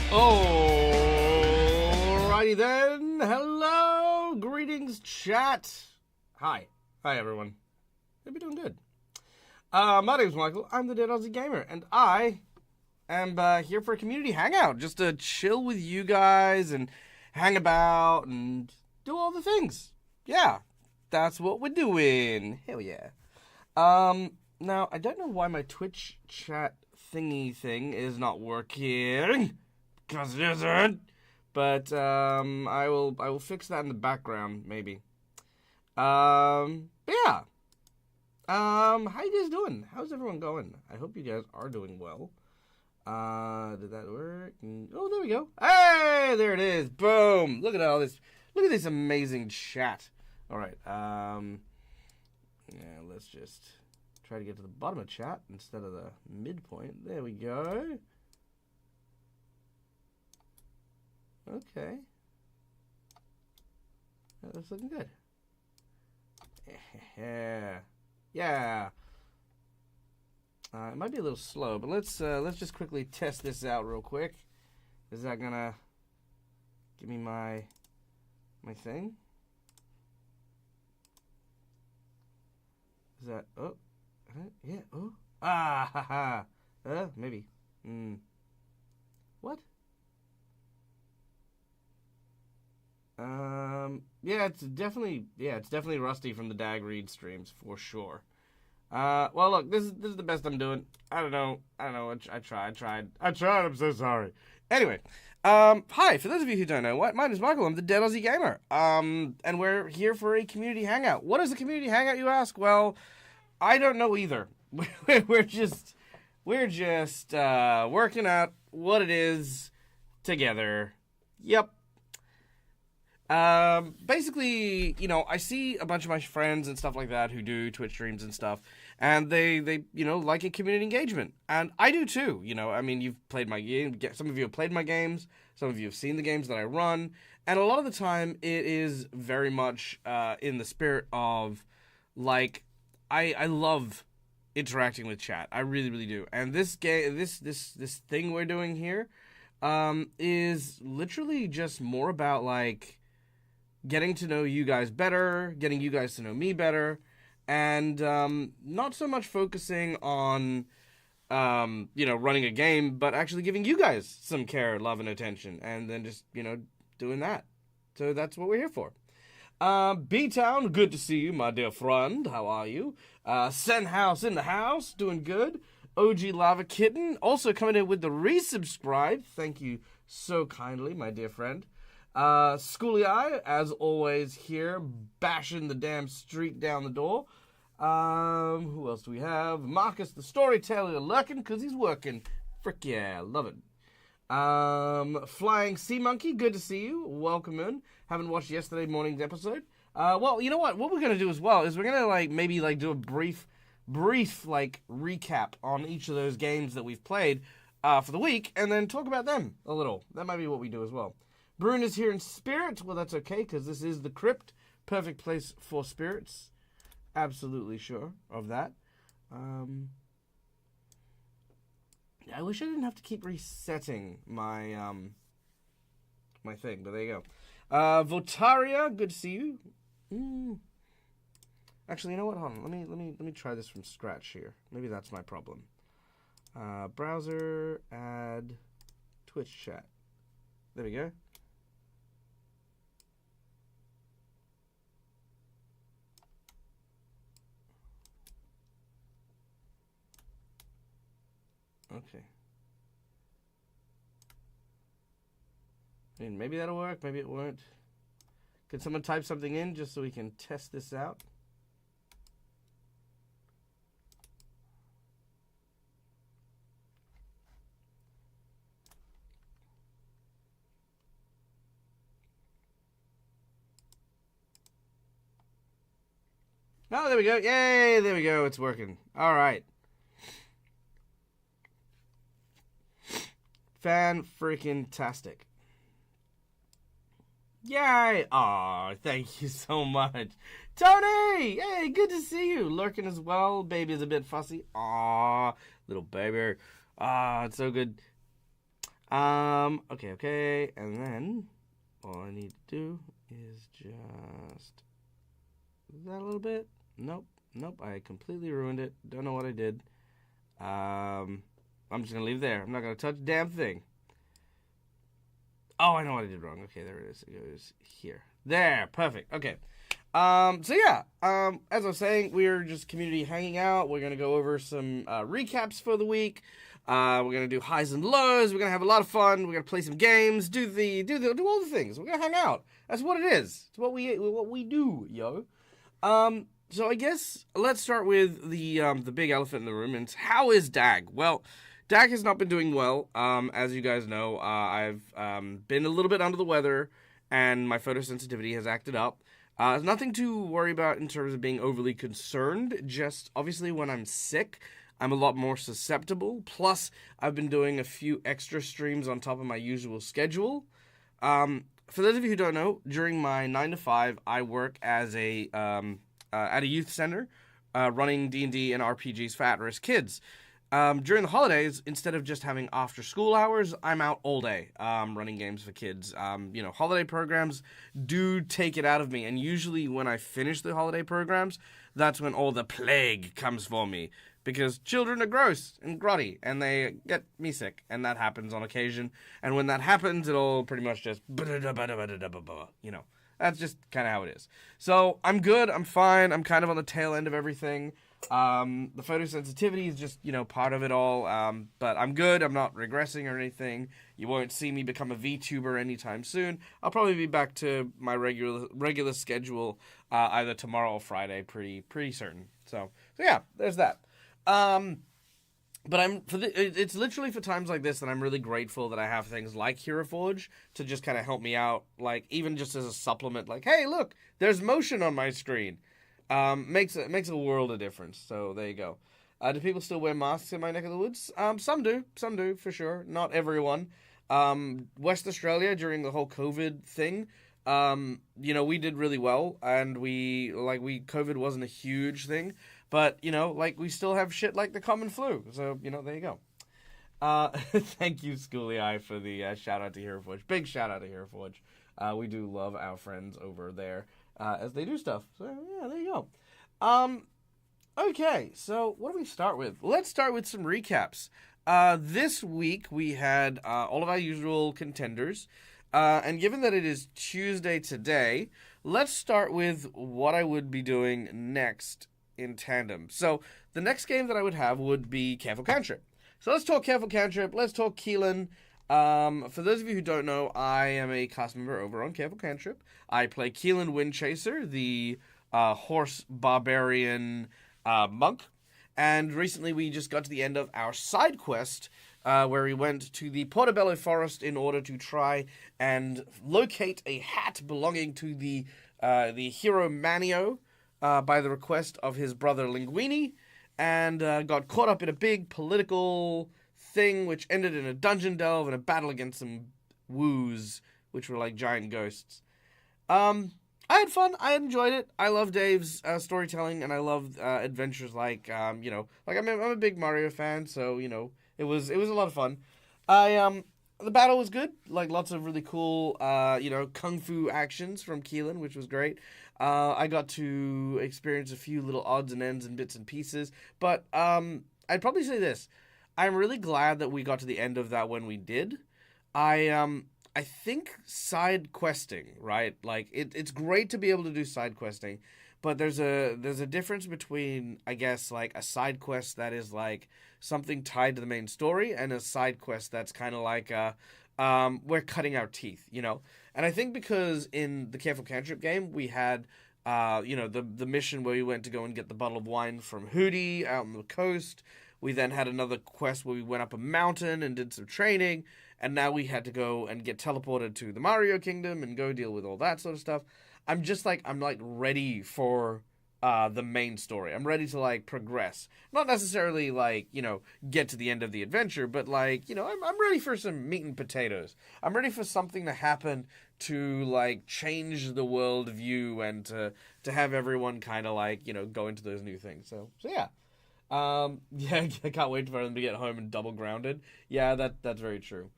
Alrighty then. Hello. Greetings, chat. Hi. Hi, everyone. Hope you're doing good. My name's Michael. I'm the Dead Aussie Gamer, and I am here for a community hangout, just to chill with you guys and hang about and do all the things. Yeah, that's what we're doing. Hell yeah. Now, I don't know why my Twitch chat thingy thing is not working. Because it isn't. But, I will fix that in the background, maybe. But yeah. How you guys doing? How's everyone going? I hope you guys are doing well. Did that work? Oh, there we go. Hey, there it is. Boom. Look at all this. Look at this amazing chat. All right. Yeah, let's just try to get to the bottom of chat instead of the midpoint. There we go. Okay. That's looking good. Yeah. Yeah. It might be a little slow, but let's just quickly test this out real quick. Is that gonna give me my thing? Is that yeah, haha. Maybe. What? Yeah, it's definitely rusty from the Dag Reed streams for sure. Well, look, this is the best I'm doing. I don't know. I tried. I'm so sorry. Anyway, hi. For those of you who don't know, my name is Michael. I'm the Dead Aussie Gamer. And we're here for a community hangout. What is a community hangout, you ask? Well, I don't know either. we're just working out what it is together. Yep. Basically, you know, I see a bunch of my friends and stuff like that who do Twitch streams and stuff, and they you know, like a community engagement, and I do too. You know, I mean, you've played my game. Some of you have played my games. Some of you have seen the games that I run, and a lot of the time, it is very much in the spirit of, like, I love interacting with chat. I really, really do. And this game, this thing we're doing here, is literally just more about, like, getting to know you guys better, getting you guys to know me better, and not so much focusing on, you know, running a game, but actually giving you guys some care, love, and attention, and then just, you know, doing that. So that's what we're here for. B-Town, good to see you, my dear friend. How are you? Senhouse in the house, doing good. OG Lava Kitten, also coming in with the resubscribe. Thank you so kindly, my dear friend. Schooly Eye, as always, here, bashing the damn streak down the door. Who else do we have? Marcus the Storyteller lurking, because he's working. Frick yeah, love it. Flying Sea Monkey, good to see you. Welcome in. Haven't watched yesterday morning's episode. Well, you know what? What we're going to do as well is we're going to, like, maybe, like, do a brief, like, recap on each of those games that we've played, for the week, and then talk about them a little. That might be what we do as well. Bruin is here in spirit. Well, that's okay, because this is the Crypt. Perfect place for spirits. Absolutely sure of that. I wish I didn't have to keep resetting my my thing, but there you go. Votaria, good to see you. Actually, you know what? Hold on. Let me try this from scratch here. Maybe that's my problem. Browser, add Twitch chat. There we go. Okay. I mean, maybe that'll work, maybe it won't. Can someone type something in just so we can test this out? Oh, there we go. Yay, there we go. It's working. All right. Fan-freaking-tastic. Yay! Aw, thank you so much. Tony! Hey, good to see you. Lurking as well. Baby's a bit fussy. Aw, little baby. Ah, it's so good. Okay, and then all I need to do is just that a little bit. Nope, I completely ruined it. Don't know what I did. I'm just gonna leave it there. I'm not gonna touch a damn thing. Oh, I know what I did wrong. Okay, there it is. It goes here. There, perfect. Okay. So yeah, as I was saying, we're just community hanging out. We're gonna go over some recaps for the week. We're gonna do highs and lows. We're gonna have a lot of fun. We're gonna play some games. Do all the things. We're gonna hang out. That's what it is. It's what we do, yo. So I guess let's start with the big elephant in the room. And it's, how is Dag? Well, Dag has not been doing well. As you guys know, I've been a little bit under the weather, and my photosensitivity has acted up. Nothing to worry about in terms of being overly concerned. Just obviously when I'm sick, I'm a lot more susceptible. Plus, I've been doing a few extra streams on top of my usual schedule. For those of you who don't know, during my 9 to 5, I work as at a youth center, running D&D and RPGs for at-risk kids. During the holidays, instead of just having after-school hours, I'm out all day running games for kids. Holiday programs do take it out of me, and usually when I finish the holiday programs, that's when all the plague comes for me. Because children are gross and grotty, and they get me sick, and that happens on occasion. And when that happens, it'll pretty much just, that's just kind of how it is. So I'm good, I'm fine, I'm kind of on the tail end of everything. The photosensitivity is just, part of it all, but I'm good, I'm not regressing or anything. You won't see me become a VTuber anytime soon. I'll probably be back to my regular schedule, either tomorrow or Friday, pretty certain. So yeah, there's that. But it's literally for times like this that I'm really grateful that I have things like Hero Forge to just kind of help me out, like even just as a supplement, like, hey, look, there's motion on my screen. Makes a world of difference. So there you go. Do people still wear masks in my neck of the woods? Some do for sure. Not everyone. West Australia during the whole COVID thing, we did really well, and COVID wasn't a huge thing, but we still have shit like the common flu. So there you go. Thank you, Schooly Eye, for the shout out to Hero Forge. Big shout out to Hero Forge. We do love our friends over there as they do stuff. So yeah, there you go. Okay, so what do we start with? Let's start with some recaps. This week we had all of our usual contenders. And given that it is Tuesday today, let's start with what I would be doing next in tandem. So the next game that I would have would be Careful Cantrip. So let's talk Careful Cantrip. Let's talk Keelan. For those of you who don't know, I am a cast member over on Careful Cantrip. I play Keelan Windchaser, the horse barbarian monk. And recently we just got to the end of our side quest, where we went to the Portobello Forest in order to try and locate a hat belonging to the hero Manio by the request of his brother Linguini, and got caught up in a big political thing which ended in a dungeon delve and a battle against some woos, which were like giant ghosts. I had fun. I enjoyed it. I love Dave's storytelling, and I love adventures like I'm a big Mario fan, so it was a lot of fun. The battle was good, like lots of really cool kung fu actions from Keelan, which was great. I got to experience a few little odds and ends and bits and pieces, but I'd probably say this: I'm really glad that we got to the end of that when we did. I think side questing, right? Like it's great to be able to do side questing, but there's a difference between, I guess, like a side quest that is like something tied to the main story and a side quest that's kind of like we're cutting our teeth, And I think because in the Careful Cantrip game we had the mission where we went to go and get the bottle of wine from Hootie out on the coast. We then had another quest where we went up a mountain and did some training. And now we had to go and get teleported to the Mario Kingdom and go deal with all that sort of stuff. I'm ready for the main story. I'm ready to progress. Not necessarily get to the end of the adventure, but I'm ready for some meat and potatoes. I'm ready for something to happen to change the world view and to have everyone kind of go into those new things. So yeah. I can't wait for them to get home and double grounded. Yeah, that's very true.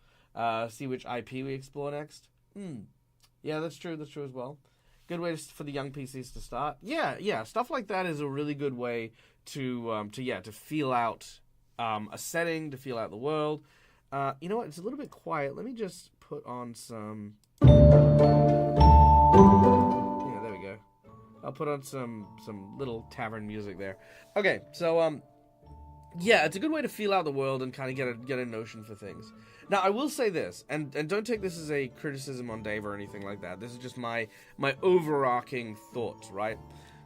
See which IP we explore next. Yeah, that's true. That's true as well. Good way for the young PCs to start. Yeah. Stuff like that is a really good way to feel out a setting, to feel out the world. You know what? It's a little bit quiet. Let me just put on some. Yeah, there we go. I'll put on some little tavern music there. Okay, so yeah, it's a good way to feel out the world and kind of get a notion for things. Now, I will say this, and don't take this as a criticism on Dave or anything like that. This is just my overarching thoughts, right?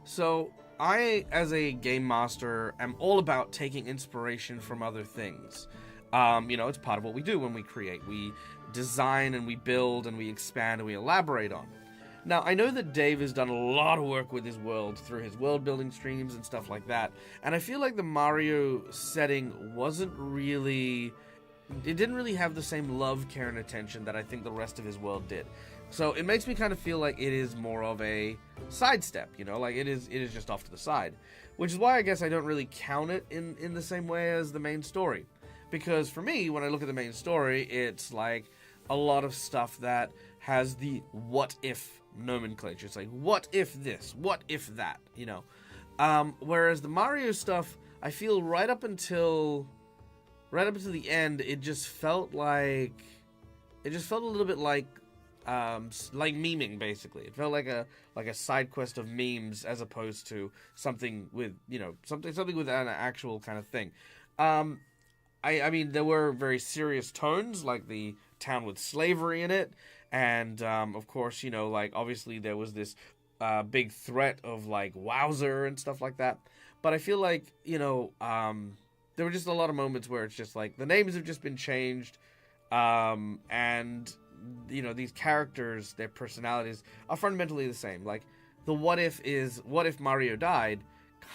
So, I, as a game master, am all about taking inspiration from other things. It's part of what we do when we create. We design and we build and we expand and we elaborate on. Now, I know that Dave has done a lot of work with his world through his world-building streams and stuff like that, and I feel like the Mario setting it didn't really have the same love, care, and attention that I think the rest of his world did. So it makes me kind of feel like it is more of a sidestep, like it is just off to the side, which is why I guess I don't really count it in the same way as the main story. Because for me, when I look at the main story, it's like a lot of stuff that has the what if nomenclature. It's like, what if this? What if that? Whereas the Mario stuff, I feel right up until the end, it just felt a little bit like memeing, basically. It felt like a side quest of memes as opposed to something with something with an actual kind of thing. I mean, there were very serious tones, like the town with slavery in it, and of course, obviously there was this big threat of like Wowzer and stuff like that. But I feel like there were just a lot of moments where it's just like the names have just been changed, and these characters, their personalities are fundamentally the same. Like the what if Mario died,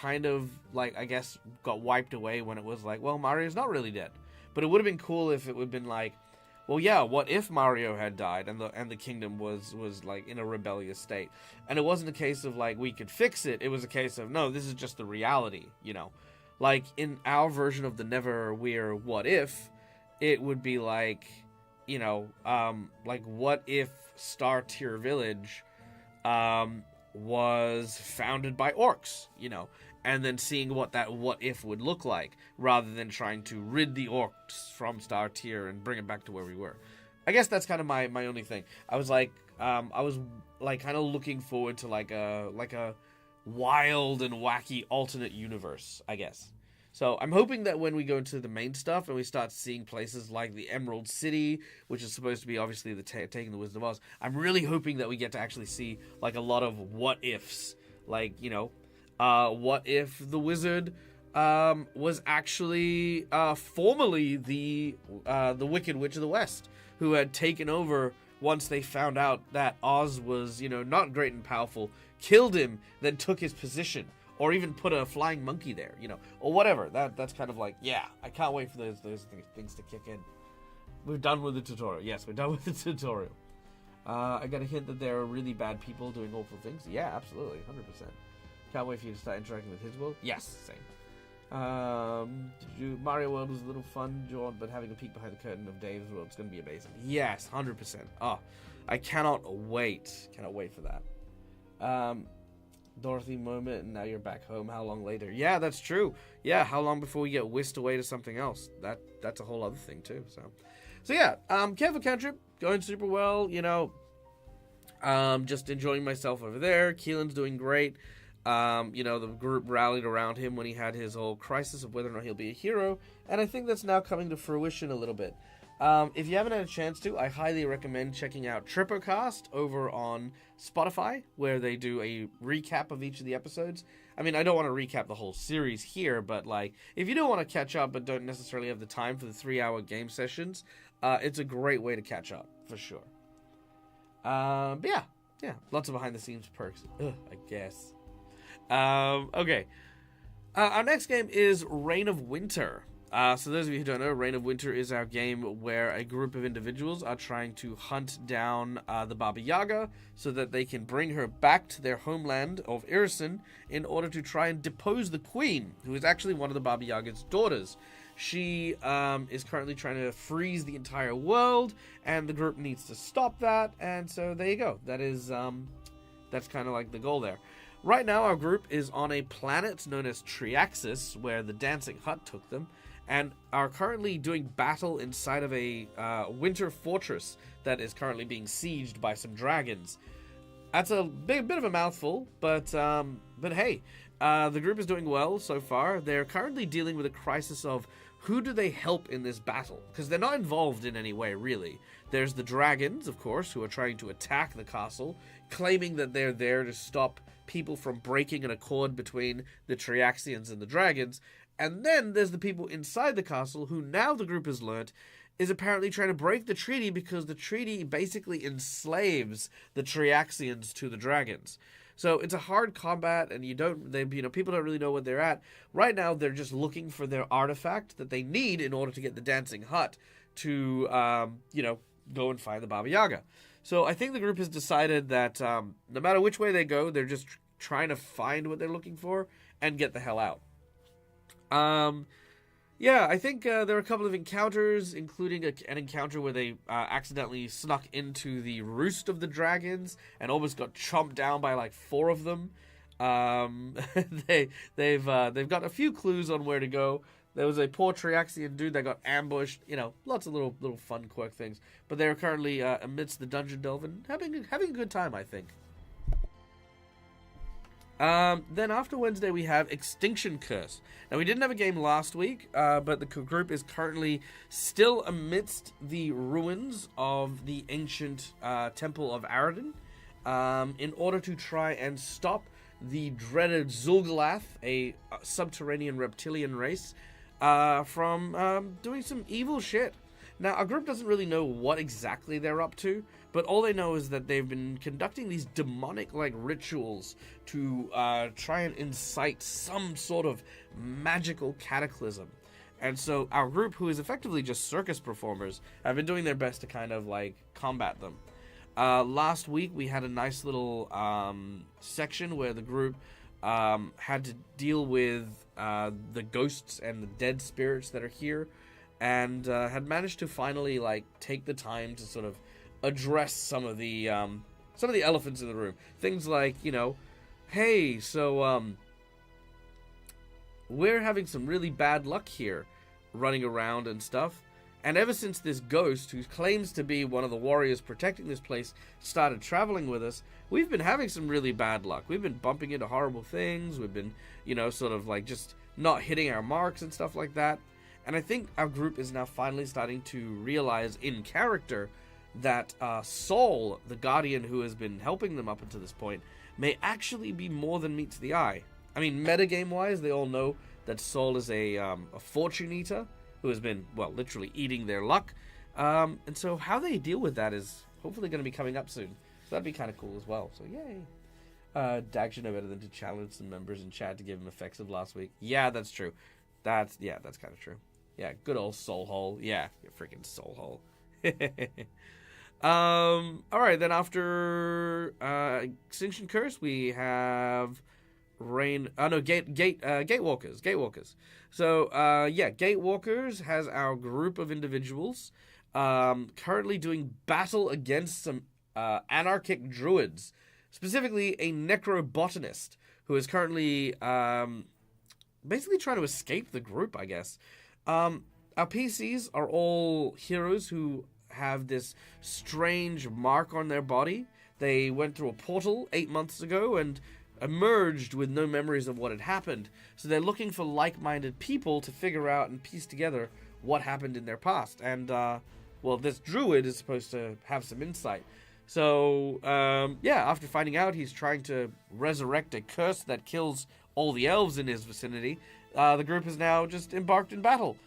kind of like, I guess, got wiped away when it was like, well, Mario's not really dead. But it would have been cool if it would have been like, well, yeah, what if Mario had died and the kingdom was like in a rebellious state? And it wasn't a case of like we could fix it. It was a case of, no, this is just the reality, Like in our version of the Neverwhere what if, it would be like, like what if Star Tier Village was founded by orcs, and then seeing what that what if would look like, rather than trying to rid the orcs from Star Tier and bring it back to where we were. I guess that's kind of my only thing. I was kind of looking forward to like a wild and wacky alternate universe, I guess. So I'm hoping that when we go into the main stuff and we start seeing places like the Emerald City, which is supposed to be obviously the taking the Wizard of Oz, I'm really hoping that we get to actually see like a lot of what ifs, like what if the wizard was actually formerly the Wicked Witch of the West, who had taken over once they found out that Oz was not great and powerful, killed him, then took his position. Or even put a flying monkey there, or whatever. That's kind of like, yeah, I can't wait for those things to kick in. We're done with the tutorial. Yes, we're done with the tutorial. I got a hint that there are really bad people doing awful things. Yeah, absolutely, 100%. Can't wait for you to start interacting with his world. Yes, same. Mario World was a little fun, John, but having a peek behind the curtain of Dave's world is going to be amazing. Yes, 100%. Oh, I cannot wait. Cannot wait for that. Dorothy moment, and now you're back home. How long later? Yeah, that's true. Yeah, how long before we get whisked away to something else? That's a whole other thing too. So yeah, Canva Cantrip going super well. Just enjoying myself over there. Keelan's doing great. The group rallied around him when he had his whole crisis of whether or not he'll be a hero, and I think that's now coming to fruition a little bit. If you haven't had a chance to, I highly recommend checking out Tripocast over on Spotify, where they do a recap of each of the episodes. I mean, I don't want to recap the whole series here, but like, if you don't want to catch up but don't necessarily have the time for the 3-hour game sessions, it's a great way to catch up, for sure. But yeah, lots of behind-the-scenes perks, I guess. Okay. Our next game is Reign of Winter. So those of you who don't know, Reign of Winter is our game where a group of individuals are trying to hunt down the Baba Yaga so that they can bring her back to their homeland of Irison in order to try and depose the queen, who is actually one of the Baba Yaga's daughters. She is currently trying to freeze the entire world, and the group needs to stop that. And so there you go. That is that's kind of like the goal there. Right now, our group is on a planet known as Triaxis, where the dancing hut took them, and are currently doing battle inside of a winter fortress that is currently being sieged by some dragons. That's a bit of a mouthful, but hey, the group is doing well so far. They're currently dealing with a crisis of who do they help in this battle, because they're not involved in any way, really. There's the dragons, of course, who are trying to attack the castle, claiming that they're there to stop people from breaking an accord between the Triaxians and the dragons. And then there's the people inside the castle who, now the group has learnt, is apparently trying to break the treaty because the treaty basically enslaves the Triaxians to the dragons. So it's a hard combat, and people don't really know what they're at. Right now, they're just looking for their artifact that they need in order to get the dancing hut to, go and find the Baba Yaga. So I think the group has decided that no matter which way they go, they're just trying to find what they're looking for and get the hell out. I think there are a couple of encounters, including an encounter where they accidentally snuck into the roost of the dragons and almost got chomped down by like 4 of them. They've got a few clues on where to go. There was a poor Triaxian dude that got ambushed. Lots of little fun quirk things. But they're currently amidst the dungeon delve and having a good time, I think. Then after Wednesday, we have Extinction Curse. Now, we didn't have a game last week, but the group is currently still amidst the ruins of the ancient Temple of Aradin in order to try and stop the dreaded Zul'Galath, a subterranean reptilian race, from doing some evil shit. Now, our group doesn't really know what exactly they're up to, but all they know is that they've been conducting these demonic-like rituals to try and incite some sort of magical cataclysm. And so our group, who is effectively just circus performers, have been doing their best to kind of, combat them. Last week, we had a nice little section where the group had to deal with the ghosts and the dead spirits that are here, and had managed to finally, take the time to sort of address some of the elephants in the room. Things like, hey, so we're having some really bad luck here running around and stuff. And ever since this ghost, who claims to be one of the warriors protecting this place, started traveling with us, we've been having some really bad luck. We've been bumping into horrible things. We've been, just not hitting our marks and stuff like that. And I think our group is now finally starting to realize in character that Saul, the guardian who has been helping them up until this point, may actually be more than meets the eye. I mean, metagame-wise, they all know that Saul is a fortune eater who has been, literally eating their luck. And so how they deal with that is hopefully going to be coming up soon. So that'd be kind of cool as well. So yay. Dag should know better than to challenge some members in chat to give him effects of last week. Yeah, that's true. That's kind of true. Yeah, good old soul hole. Yeah, you freaking soul hole. Alright, then after Extinction Curse, we have Gatewalkers. Gatewalkers. So, Gatewalkers has our group of individuals currently doing battle against some anarchic druids, specifically a necrobotanist who is currently basically trying to escape the group, I guess. Our PCs are all heroes who have this strange mark on their body. They went through a portal 8 months ago and emerged with no memories of what had happened. So they're looking for like-minded people to figure out and piece together what happened in their past. And, this druid is supposed to have some insight. So, after finding out he's trying to resurrect a curse that kills all the elves in his vicinity, the group has now just embarked in battle.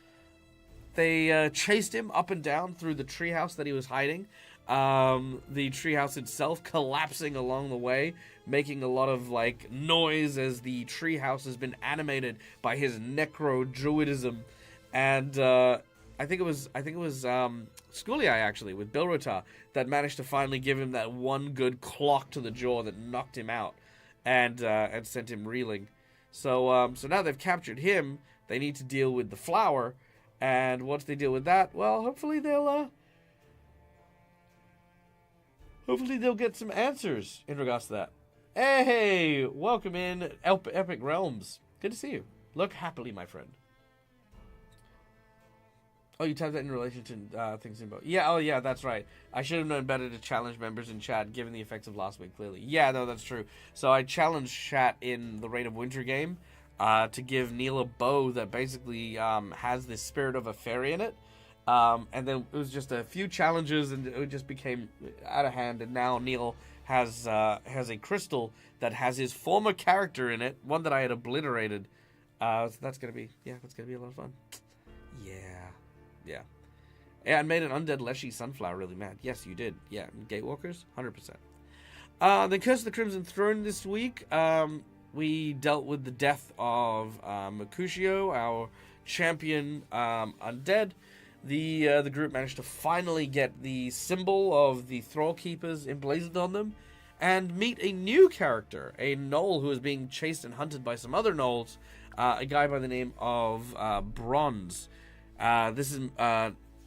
They chased him up and down through the treehouse that he was hiding. The treehouse itself collapsing along the way, making a lot of noise as the treehouse has been animated by his necro-druidism. And I think it was Schooley actually with Bilrotar that managed to finally give him that one good clock to the jaw that knocked him out and sent him reeling. So now they've captured him. They need to deal with the flower. And once they deal with that, well, hopefully they'll get some answers in regards to that. Hey, welcome in, Epic Realms. Good to see you. Look happily, my friend. Oh, you typed that in relation to things in both. Yeah, oh yeah, that's right. I should have known better to challenge members in chat, given the effects of last week, clearly. Yeah, no, that's true. So I challenged chat in the Reign of Winter game to give Neil a bow that basically has the spirit of a fairy in it. And then it was just a few challenges, and it just became out of hand. And now Neil has a crystal that has his former character in it, one that I had obliterated. So that's gonna be a lot of fun. Yeah. Yeah, I made an undead Leshy Sunflower really mad. Yes, you did. Yeah, Gatewalkers, 100%. The Curse of the Crimson Throne this week. We dealt with the death of Mercutio, our champion undead. The group managed to finally get the symbol of the Thrall Keepers emblazoned on them, and meet a new character, a gnoll who is being chased and hunted by some other gnolls, a guy by the name of Bronze. This is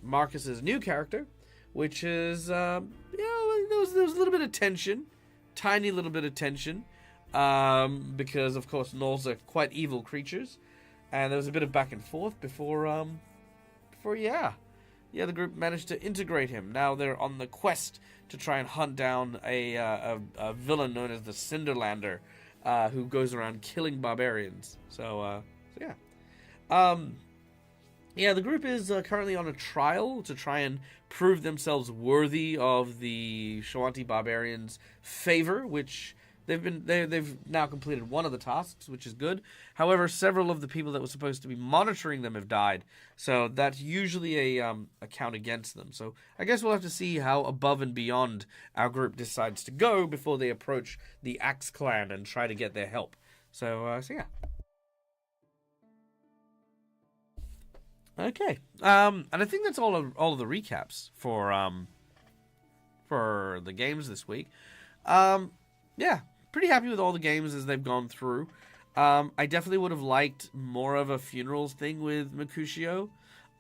Marcus's new character, which is, there was a little bit of tension, tiny little bit of tension, because of course gnolls are quite evil creatures, and there was a bit of back and forth before the group managed to integrate him. Now they're on the quest to try and hunt down a villain known as the Cinderlander, who goes around killing barbarians. So the group is currently on a trial to try and prove themselves worthy of the Shawanti barbarians' favor, which they've now completed one of the tasks, which is good. However, several of the people that were supposed to be monitoring them have died, so that's usually a count against them. So I guess we'll have to see how above and beyond our group decides to go before they approach the Axe Clan and try to get their help. So yeah. Okay, and I think that's all of the recaps for the games this week. Yeah, pretty happy with all the games as they've gone through. I definitely would have liked more of a funerals thing with Mercutio.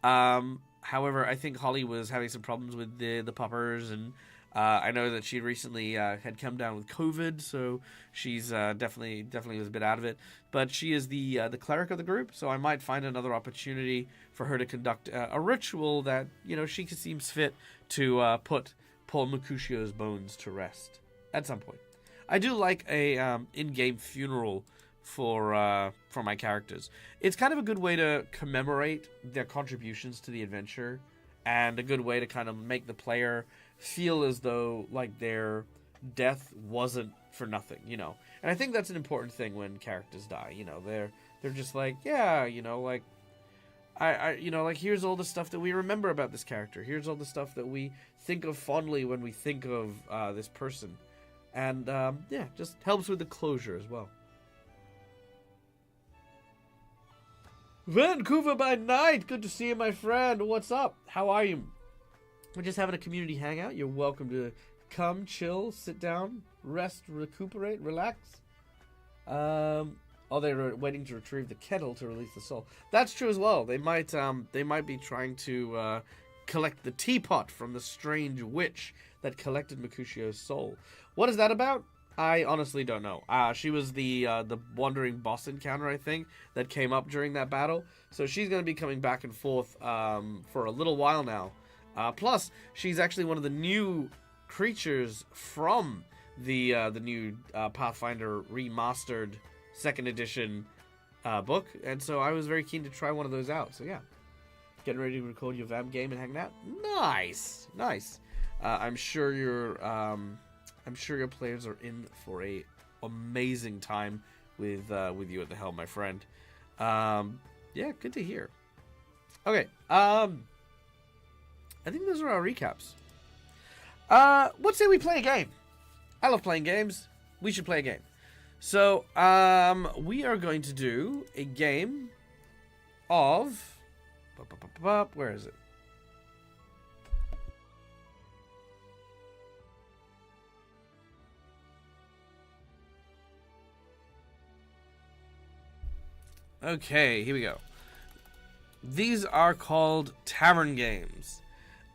However, I think Holly was having some problems with the puppers, and I know that she recently had come down with COVID, so she's definitely was a bit out of it. But she is the cleric of the group, so I might find another opportunity for her to conduct a ritual that she seems fit to put Paul Mercutio's bones to rest at some point. I do like a in-game funeral for my characters. It's kind of a good way to commemorate their contributions to the adventure, and a good way to kind of make the player feel as though like their death wasn't for nothing, And I think that's an important thing when characters die. They're just like, yeah, like I here's all the stuff that we remember about this character. Here's all the stuff that we think of fondly when we think of this person. And, just helps with the closure as well. Vancouver by night! Good to see you, my friend. What's up? How are you? We're just having a community hangout. You're welcome to come, chill, sit down, rest, recuperate, relax. They're waiting to retrieve the kettle to release the soul. That's true as well. They might be trying to collect the teapot from the strange witch that collected Mercutio's soul. What is that about? I honestly don't know. She was the wandering boss encounter, I think, that came up during that battle. So she's going to be coming back and forth for a little while now. Plus, she's actually one of the new creatures from the new Pathfinder remastered 2nd edition book, and so I was very keen to try one of those out. So yeah, getting ready to record your VAM game and hanging out. Nice. I'm sure your players are in for a amazing time with you at the helm, my friend. Yeah, good to hear. Okay, I think those are our recaps. Let's say we play a game. I love playing games. We should play a game. So, we are going to do a game of... Where is it? Okay, here we go. these are called tavern games.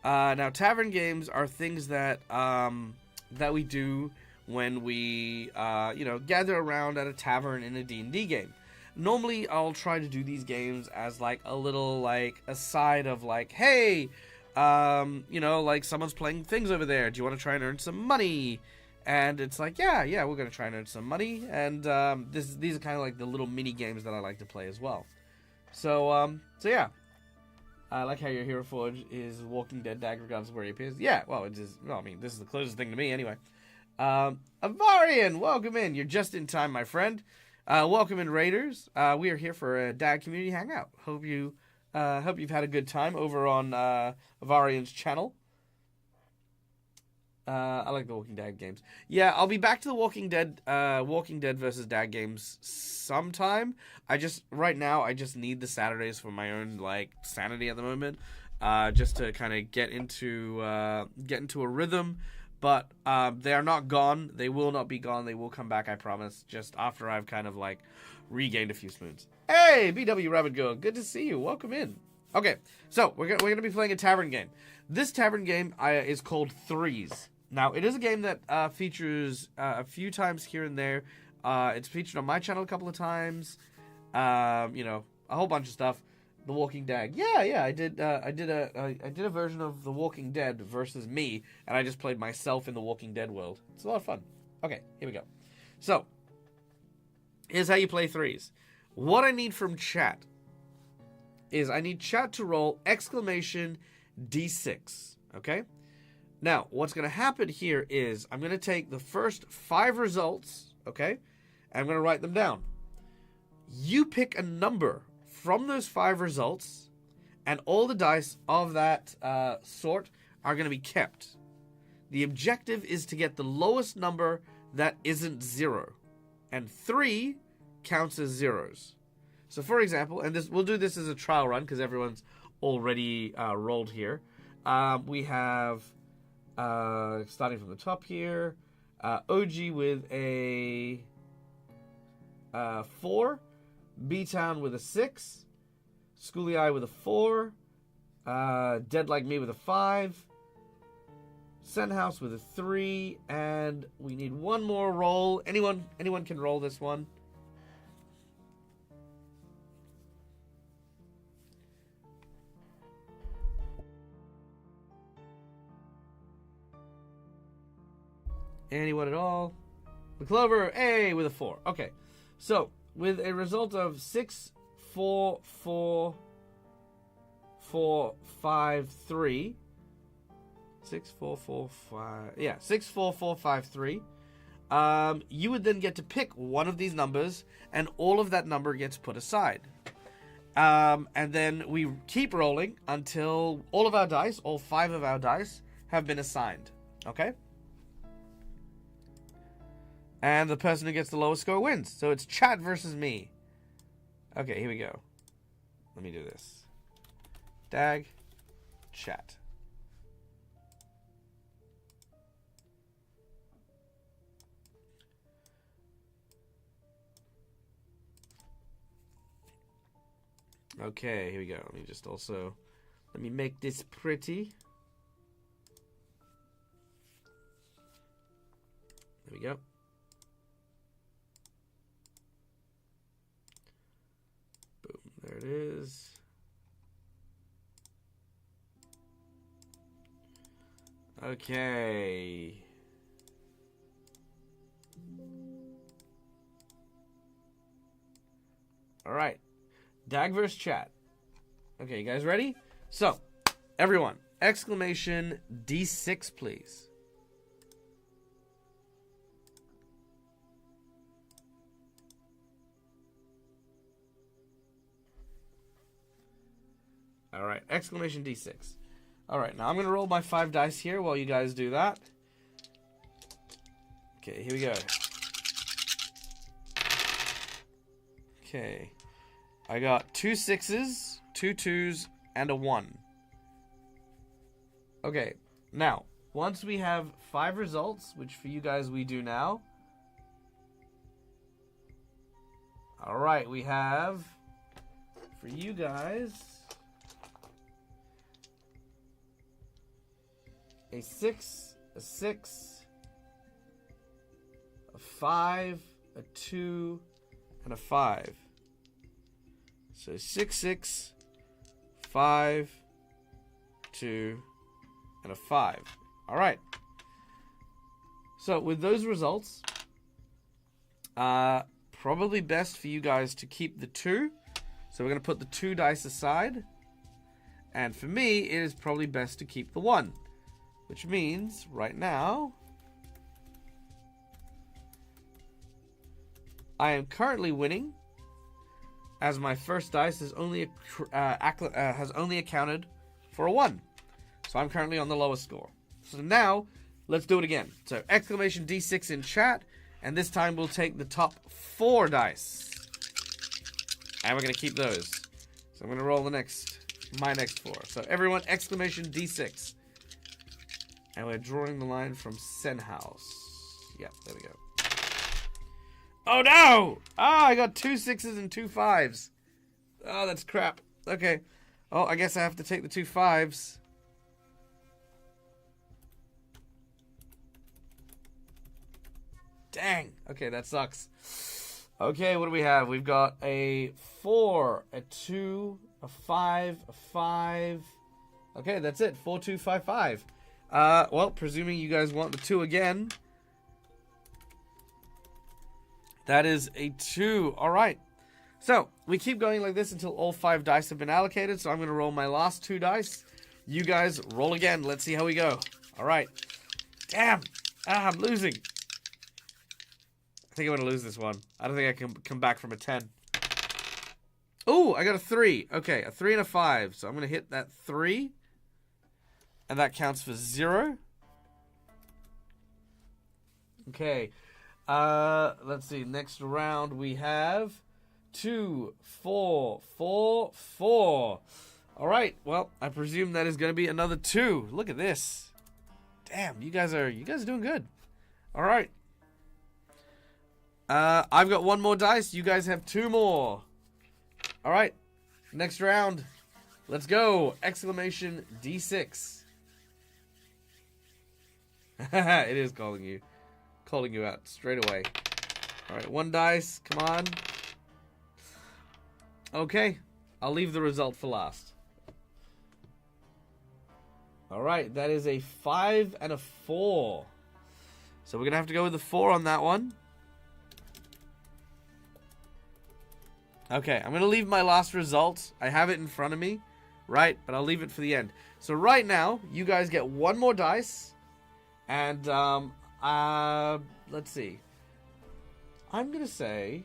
Now, tavern games are things that that we do when we gather around at a tavern in a D&D game. Normally, I'll try to do these games as like a little like aside of like, hey, like someone's playing things over there. Do you want to try and earn some money? And it's like, yeah, we're gonna try and earn some money. And these are kind of like the little mini games that I like to play as well. So yeah. I like how your Hero Forge is Walking Dead dagger regardless of where he appears. Yeah, well, it is. Well, I mean, this is the closest thing to me anyway. Avarian, welcome in. You're just in time, my friend. Welcome in, Raiders. We are here for a Dag Community Hangout. Hope you've had a good time over on Avarian's channel. I like the Walking Dead games. Yeah, I'll be back to the Walking Dead versus Dag games sometime. Right now I just need the Saturdays for my own like sanity at the moment, just to kind of get into a rhythm. But they are not gone. They will not be gone. They will come back, I promise. Just after I've kind of like regained a few spoons. Hey, BW Rabbit Girl, good to see you. Welcome in. Okay, so we're gonna be playing a tavern game. This tavern game is called Threes. Now, it is a game that features a few times here and there. It's featured on my channel a couple of times. A whole bunch of stuff. The Walking Dead. Yeah. I did a version of The Walking Dead versus me, and I just played myself in the Walking Dead world. It's a lot of fun. Okay, here we go. So, here's how you play Threes. What I need from chat is I need chat to roll exclamation D6. Okay? Now, what's going to happen here is I'm going to take the first 5 results, okay, and I'm going to write them down. You pick a number from those 5 results, and all the dice of that sort are going to be kept. The objective is to get the lowest number that isn't 0, and 3 counts as zeros. So, for example, and we'll do this as a trial run because everyone's already rolled here. We have... starting from the top here, OG with a 4, B-Town with a 6, Schooly Eye with a 4, Dead Like Me with a 5, Senhouse with a 3, and we need one more roll. Anyone can roll this one. Anyone at all? The Clover, A with a 4. Okay. So, with a result of 6, 4, 4, 4, 5, 3. 6, 4, 4, 5. Yeah, 6, 4, 4, 5, 3. You would then get to pick one of these numbers, and all of that number gets put aside. And then we keep rolling until all of our dice, all 5 of our dice, have been assigned. Okay? And the person who gets the lowest score wins. So it's chat versus me. Okay, here we go. Let me do this. Dag, chat. Okay, here we go. Let me make this pretty. There we go. There it is. Okay. All right. Dag versus chat. Okay, you guys ready? So, everyone, exclamation D6, please. All right, exclamation D6. All right, now I'm going to roll my 5 dice here while you guys do that. Okay, here we go. Okay. I got 2 6s, 2 2s, and a 1. Okay, now, once we have 5 results, which for you guys we do now. All right, we have, for you guys... a 6, a 6, a 5, a 2, and a 5. So 6, 6, 5, 2, and a 5. All right. So with those results, probably best for you guys to keep the 2. So we're going to put the 2 dice aside. And for me, it is probably best to keep the 1. Which means, right now, I am currently winning, as my first dice has only accounted for a 1. So I'm currently on the lowest score. So now, let's do it again. So exclamation D6 in chat, and this time we'll take the top 4 dice. And we're going to keep those. So I'm going to roll my next 4. So everyone, exclamation D6. And we're drawing the line from Senhouse. Yep, there we go. Oh no! Ah, I got 2 6s and 2 5s. Oh, that's crap. Okay. Oh, I guess I have to take the 2 5s. Dang. Okay, that sucks. Okay, what do we have? We've got a 4, a 2, a 5, a 5. Okay, that's it. 4, 2, 5, 5. Well, presuming you guys want the 2 again. That is a 2. All right. So, we keep going like this until all 5 dice have been allocated. So, I'm going to roll my last 2 dice. You guys roll again. Let's see how we go. All right. Damn. Ah, I'm losing. I think I'm going to lose this one. I don't think I can come back from a 10. Oh, I got a 3. Okay, a 3 and a 5. So, I'm going to hit that 3. And that counts for 0. Okay. Let's see. Next round we have 2, 4, 4, 4. All right. Well, I presume that is going to be another 2. Look at this. Damn, you guys are doing good. All right. I've got 1 more dice. You guys have 2 more. All right. Next round. Let's go. Exclamation D6. It is calling you out straight away. All right, 1 dice. Come on. Okay, I'll leave the result for last. All right, that is a 5 and a 4. So we're gonna have to go with the 4 on that one. Okay, I'm gonna leave my last result. I have it in front of me, right? But I'll leave it for the end. So right now, you guys get 1 more dice. And, let's see. I'm going to say...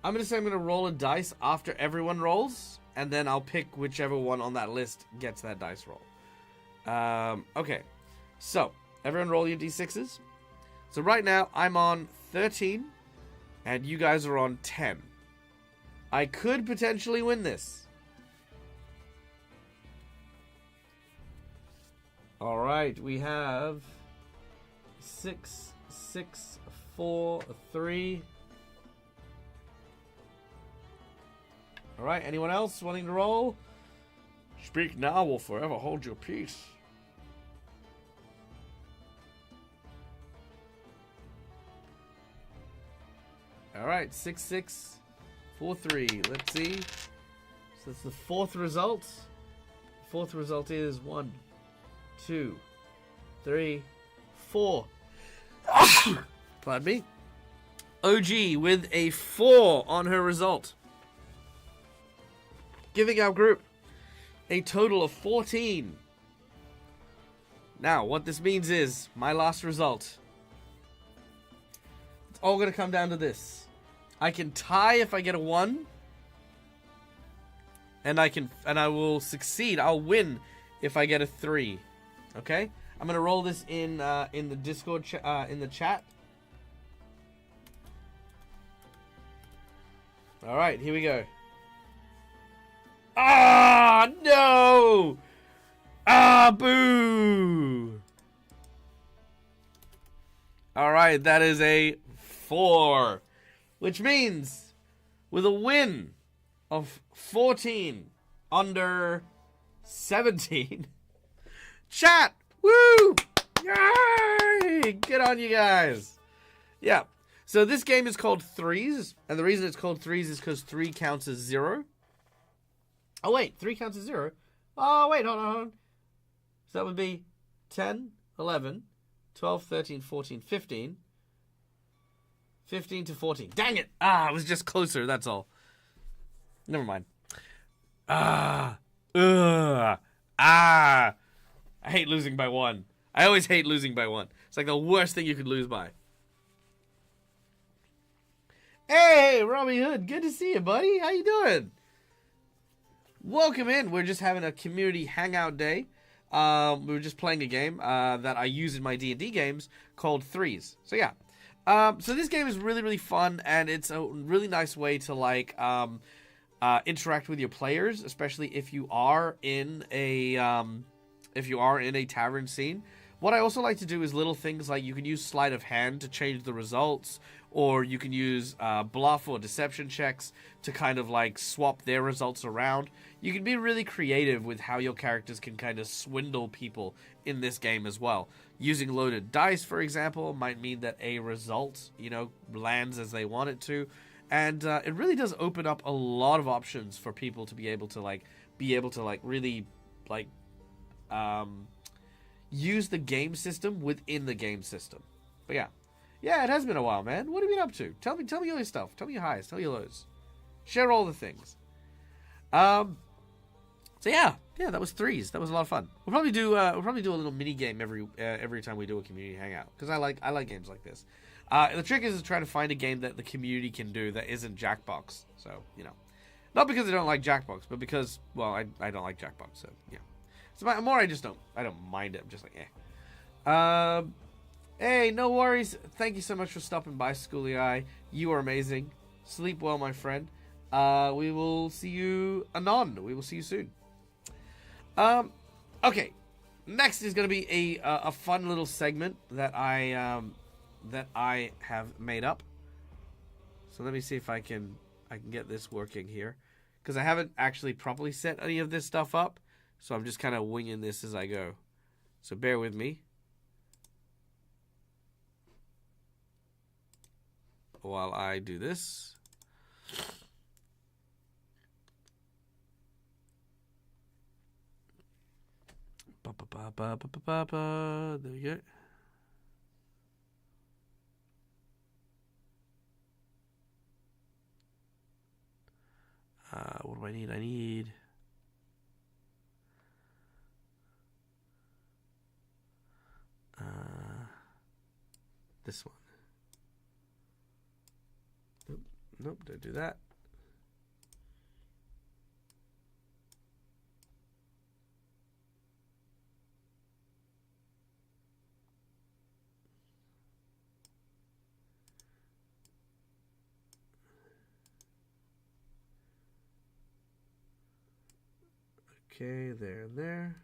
I'm going to roll a dice after everyone rolls. And then I'll pick whichever one on that list gets that dice roll. Okay. So, everyone roll your D6s. So right now, I'm on 13. And you guys are on 10. I could potentially win this. All right, we have 6, 6, 4, 3. All right, anyone else wanting to roll? Speak now or forever hold your peace. All right, 6, 6, 4, 3. Let's see. So that's the 4th result. The 4th result is 1, 2, 3, 4. Pardon me. OG with a 4 on her result. Giving our group a total of 14. Now, what this means is, my last result. It's all going to come down to this. I can tie if I get a 1. And I will succeed. I'll win if I get a 3. Okay, I'm gonna roll this in the Discord in the chat. All right, here we go. Ah, no! Ah, boo! All right, that is a 4, which means with a win of 14 under 17. Chat! Woo! Yay! Good on you guys. Yeah. So this game is called Threes, and the reason it's called Threes is because 3 counts as 0. Oh, wait. 3 counts as 0? Oh, wait. Hold on. So that would be 10, 11, 12, 13, 14, 15. 15 to 14. Dang it! Ah, it was just closer, that's all. Never mind. I hate losing by 1. I always hate losing by 1. It's like the worst thing you could lose by. Hey, Robbie Hood. Good to see you, buddy. How you doing? Welcome in. We're just having a community hangout day. We were just playing a game that I use in my D&D games called Threes. So, yeah. So this game is really, really fun, and it's a really nice way to, like, interact with your players, especially if you are in a tavern scene. What I also like to do is little things like you can use sleight of hand to change the results, or you can use bluff or deception checks to kind of like swap their results around. You can be really creative with how your characters can kind of swindle people in this game as well. Using loaded dice, for example, might mean that a result, lands as they want it to. And it really does open up a lot of options for people to be able to really use the game system within the game system. But yeah, it has been a while, man. What have you been up to? Tell me all your stuff. Tell me your highs. Tell me your lows. Share all the things. So yeah, that was Threes. That was a lot of fun. We'll probably do a little mini game every time we do a community hangout, because I like games like this. The trick is to try to find a game that the community can do that isn't Jackbox. So not because I don't like Jackbox, but because I don't like Jackbox. So yeah. So I don't mind it. I'm just like Hey, no worries. Thank you so much for stopping by, Schooly Eye. You are amazing. Sleep well, my friend. We will see you anon. We will see you soon. Okay. Next is going to be a fun little segment that I have made up. So let me see if I can get this working here, because I haven't actually properly set any of this stuff up. So I'm just kind of winging this as I go. So bear with me while I do this. There we go. What do I need? I need this one. Nope, don't do that. Okay, there and there.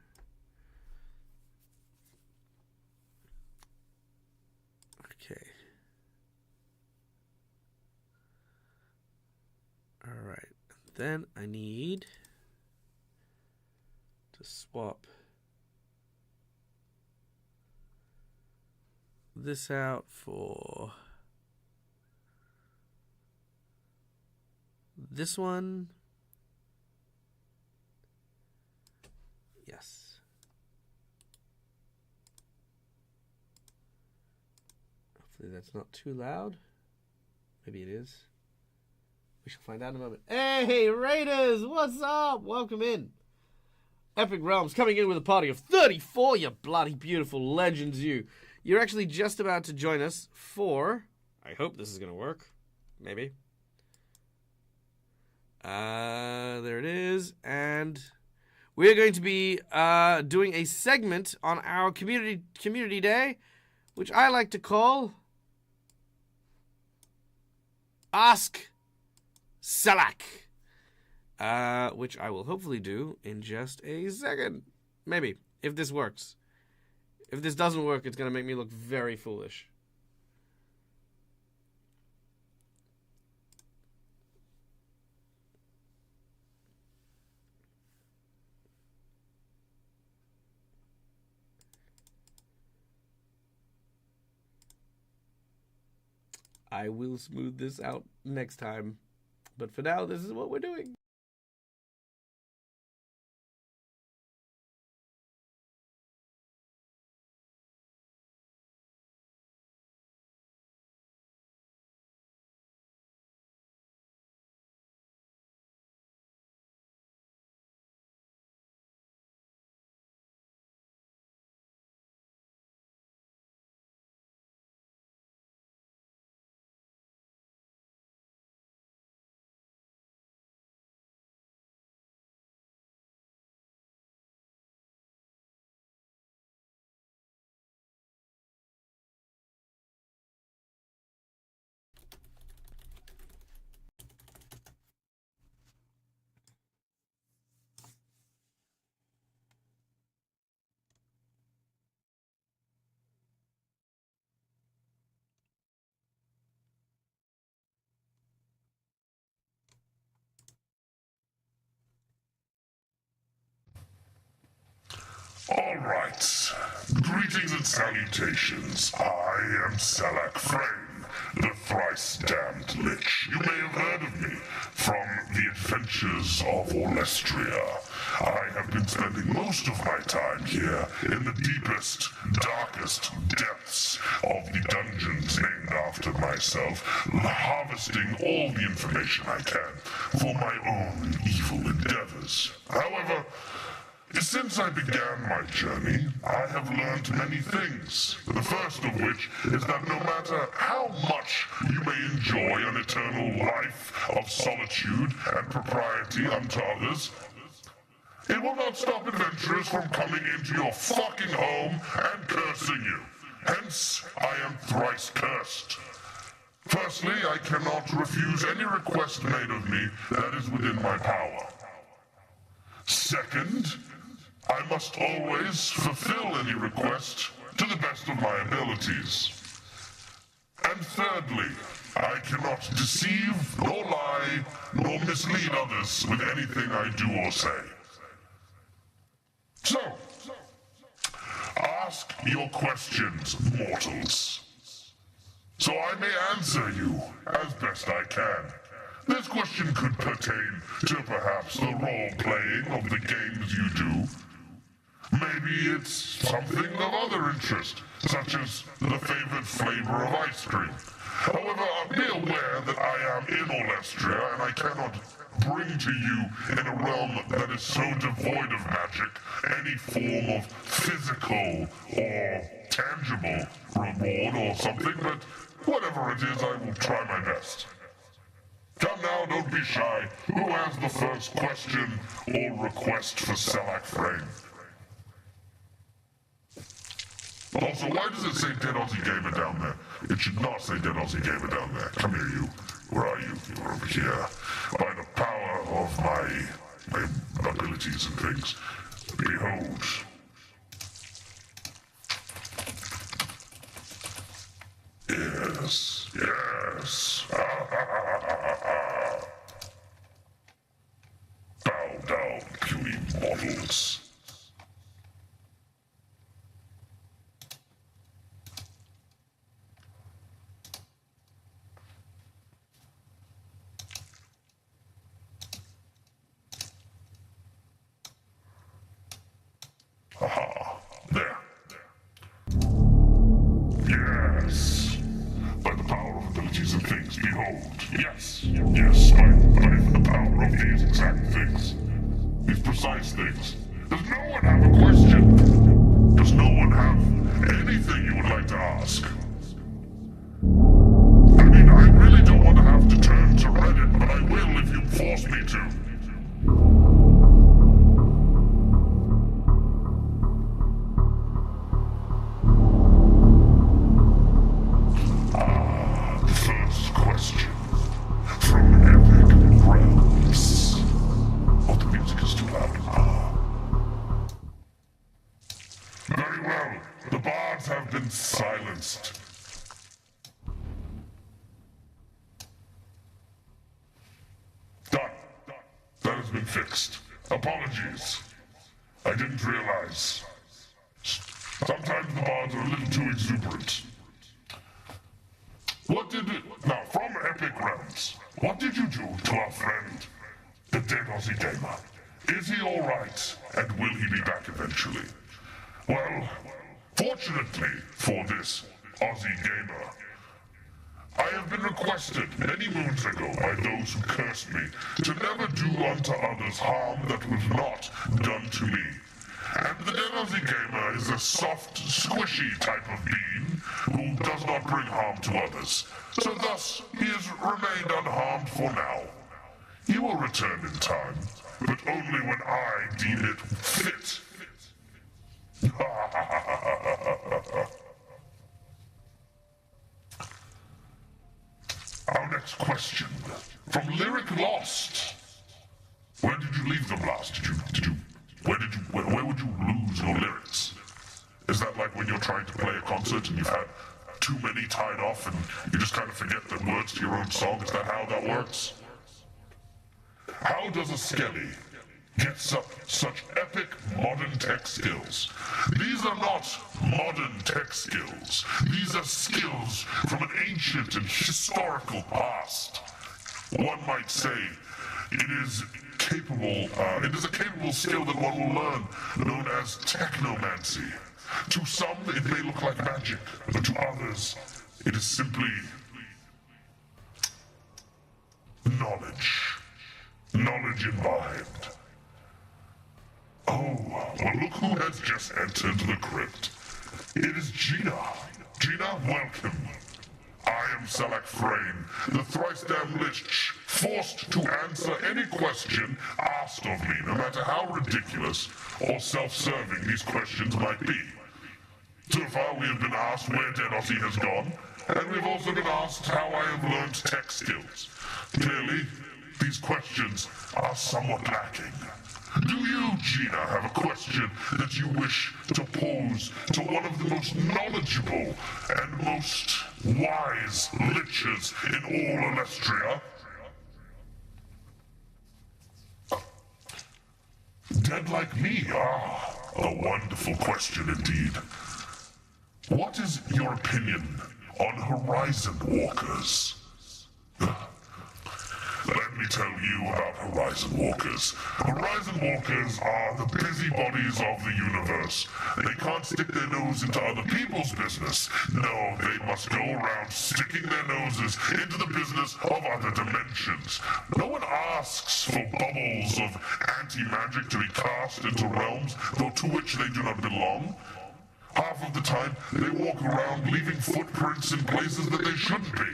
Okay. All right. Then I need to swap this out for this one. Yes. Hopefully that's not too loud. Maybe it is. We shall find out in a moment. Hey, Raiders! What's up? Welcome in. Epic Realms coming in with a party of 34, you bloody beautiful legends, you. You're actually just about to join us for... I hope this is going to work. Maybe. There it is. And we're going to be doing a segment on our community day, which I like to call Ask Salak, which I will hopefully do in just a second. Maybe, if this works. If this doesn't work, it's going to make me look very foolish. I will smooth this out next time. But for now, this is what we're doing. All right. Greetings and salutations. I am Salak Frame, the thrice-damned Lich. You may have heard of me from the adventures of Orlestria. I have been spending most of my time here in the deepest, darkest depths of the dungeons named after myself, harvesting all the information I can for my own evil endeavors. However, since I began my journey, I have learned many things. The first of which is that no matter how much you may enjoy an eternal life of solitude and propriety unto others, it will not stop adventurers from coming into your fucking home and cursing you. Hence, I am thrice cursed. Firstly, I cannot refuse any request made of me that is within my power. Second, I must always fulfill any request to the best of my abilities. And thirdly, I cannot deceive, nor lie, nor mislead others with anything I do or say. So, ask your questions, mortals, so I may answer you as best I can. This question could pertain to perhaps the role-playing of the games you do. Maybe it's something of other interest, such as the favored flavor of ice cream. However, be aware that I am in Orlestria, and I cannot bring to you in a realm that is so devoid of magic any form of physical or tangible reward or something, but whatever it is, I will try my best. Come now, don't be shy. Who has the first question or request for Salak Frame? Also, why does it say Dead Aussie Gamer down there? It should not say Dead Aussie Gamer down there. Come here, you. Where are you? You're over here. By the power of my abilities and things, behold. Yes, yes. Bow down, puny mortals. Aha, there. Yes. By the power of abilities and things, behold. Yes, yes, by the power of these exact things. These precise things. Does no one have a question? Does no one have anything you would like to ask? I mean, I really don't want to have to turn to Reddit, but I will if you force me to. Very well. The bards have been silenced. Done. That has been fixed. Apologies. I didn't realize. Sometimes the bards are a little too exuberant. Now, from Epic Realms, what did you do to our friend, the dead Aussie gamer? Is he alright, and will he be back eventually? Well, fortunately for this Aussie gamer, I have been requested many moons ago by those who cursed me to never do unto others harm that was not done to me. And the dead Aussie gamer is a soft, squishy type of being who does not bring harm to others. So thus, he has remained unharmed for now. He will return in time, but only when I deem it fit. Our next question, from Lyric Lost. Where did you leave them last? Where would you lose your lyrics? Is that like when you're trying to play a concert and you've had too many tied off and you just kind of forget the words to your own song? Is that how that works? How does a Skelly get such epic modern tech skills? These are not modern tech skills. These are skills from an ancient and historical past. One might say it is a capable skill that one will learn, known as technomancy. To some, it may look like magic, but to others, it is simply knowledge. Knowledge imbibed. Oh, well, look who has just entered the crypt. It is Gina. Gina, welcome. I am Selak Frame, the thrice-damned lich, forced to answer any question asked of me, no matter how ridiculous or self-serving these questions might be. So far, we have been asked where Dead Aussie has gone, and we've also been asked how I have learned tech skills. Clearly, these questions are somewhat lacking. Do you, Gina, have a question that you wish to pose to one of the most knowledgeable and most wise liches in all Alestria? Dead like me? Ah, a wonderful question indeed. What is your opinion on Horizon Walkers? Let me tell you about Horizon Walkers. Horizon Walkers are the busybodies of the universe. They can't stick their nose into other people's business. No, they must go around sticking their noses into the business of other dimensions. No one asks for bubbles of anti-magic to be cast into realms to which they do not belong. Half of the time, they walk around leaving footprints in places that they shouldn't be.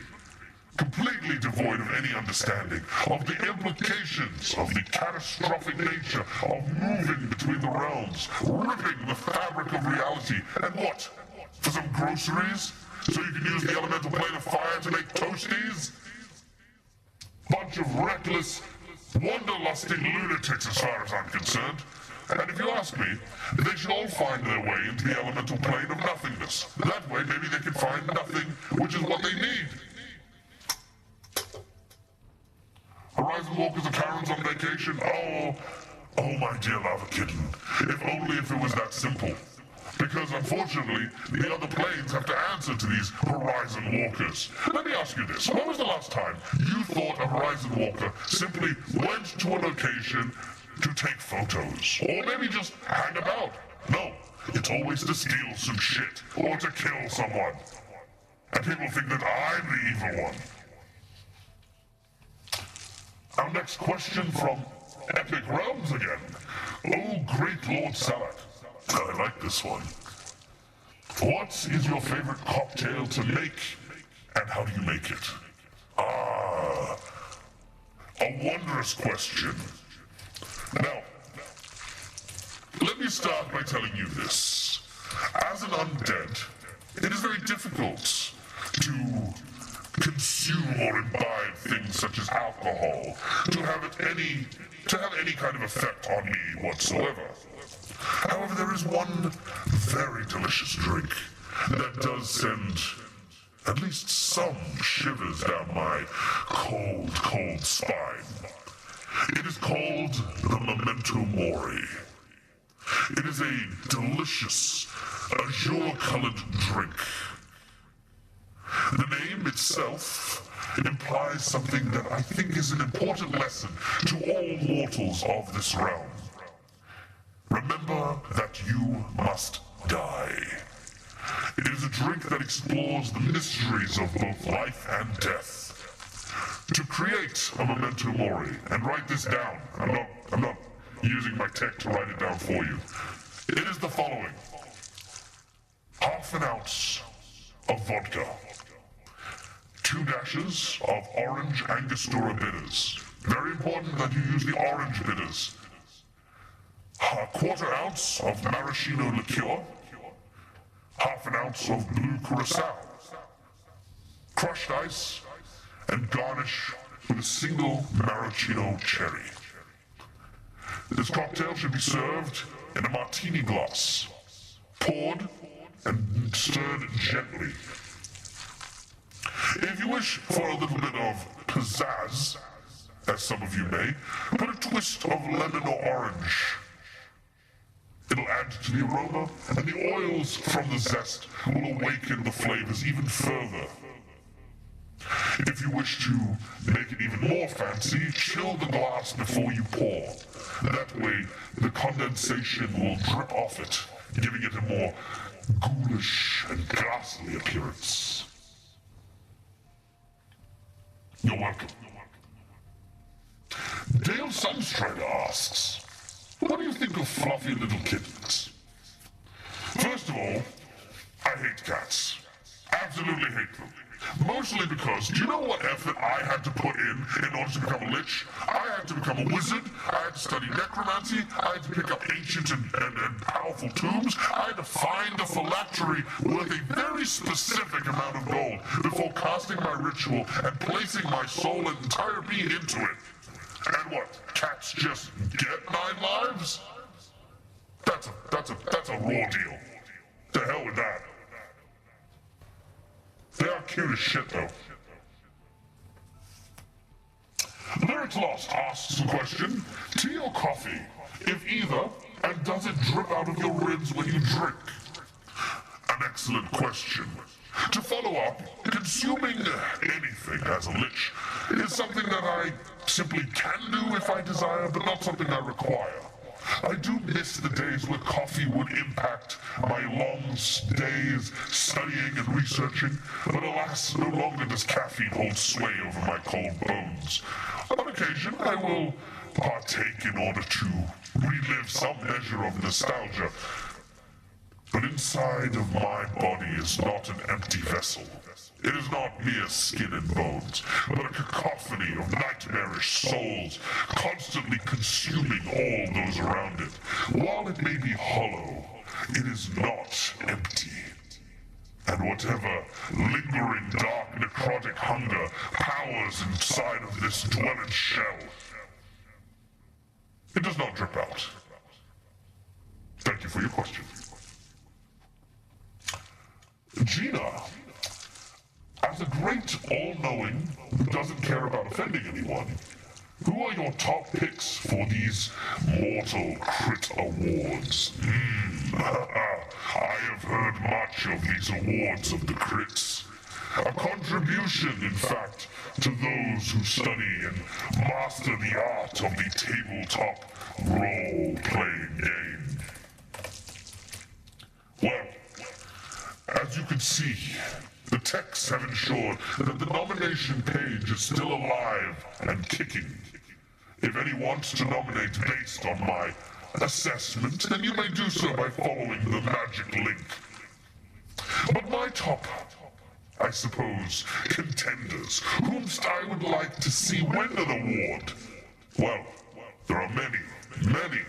Completely devoid of any understanding of the implications of the catastrophic nature of moving between the realms, ripping the fabric of reality, and what? For some groceries? So you can use the elemental plane of fire to make toasties? Bunch of reckless, wanderlusting lunatics as far as I'm concerned. And if you ask me, they should all find their way into the elemental plane of nothingness. That way, maybe they can find nothing, which is what they need. Horizon Walkers are Karens on vacation? Oh, my dear lava kitten. If it was that simple. Because unfortunately, the other planes have to answer to these Horizon Walkers. Let me ask you this. When was the last time you thought a Horizon Walker simply went to a location to take photos? Or maybe just hang about? No. It's always to steal some shit. Or to kill someone. And people think that I'm the evil one. Our next question from Epic Realms again. Oh, great Lord Salak. I like this one. What is your favorite cocktail to make, and how do you make it? Ah, a wondrous question. Now, let me start by telling you this. As an undead, it is very difficult to consume or imbibe things such as alcohol to have any kind of effect on me whatsoever. However, there is one very delicious drink that does send at least some shivers down my cold, cold spine. It is called the Memento Mori. It is a delicious, azure-colored drink. The name itself implies something that I think is an important lesson to all mortals of this realm. Remember that you must die. It is a drink that explores the mysteries of both life and death. To create a memento mori, and write this down, I'm not using my tech to write it down for you. It is the following. Half an ounce of vodka. 2 dashes of orange Angostura bitters. Very important that you use the orange bitters. A 1/4 ounce of maraschino liqueur. Half an ounce of blue curacao. Crushed ice and garnish with a single maraschino cherry. This cocktail should be served in a martini glass, poured and stirred gently. If you wish for a little bit of pizzazz, as some of you may, put a twist of lemon or orange. It'll add to the aroma, and the oils from the zest will awaken the flavors even further. If you wish to make it even more fancy, chill the glass before you pour. That way, the condensation will drip off it, giving it a more ghoulish and ghastly appearance. You're welcome. Dale Sunstrider asks, what do you think of fluffy little kittens? First of all, I hate cats. Absolutely hate them. Mostly because, do you know what effort I had to put in order to become a lich? I had to become a wizard, I had to study necromancy, I had to pick up ancient and powerful tombs, I had to find a phylactery worth a very specific amount of gold before casting my ritual and placing my soul and entire being into it. And what, cats just get 9 lives? That's a raw deal. To hell with that. They are cute as shit, though. Lyrics Lost asks the question, tea or coffee? If either, and does it drip out of your ribs when you drink? An excellent question. To follow up, consuming anything as a lich is something that I simply can do if I desire, but not something I require. I do miss the days where coffee would impact my long days studying and researching, but alas, no longer does caffeine hold sway over my cold bones. On occasion, I will partake in order to relive some measure of nostalgia, but inside of my body is not an empty vessel. It is not mere skin and bones, but a cacophony of nightmarish souls, constantly consuming all those around it. While it may be hollow, it is not empty. And whatever lingering dark necrotic hunger powers inside of this dwelling shell, it does not drip out. Thank you for your question. Gina, as a great all-knowing who doesn't care about offending anyone, who are your top picks for these mortal crit awards? I have heard much of these awards of the crits. A contribution, in fact, to those who study and master the art of the tabletop role-playing game. Well, as you can see, the techs have ensured that the nomination page is still alive and kicking. If any wants to nominate based on my assessment, then you may do so by following the magic link. But my top, I suppose, contenders, whomst I would like to see win an award, well, there are many, many.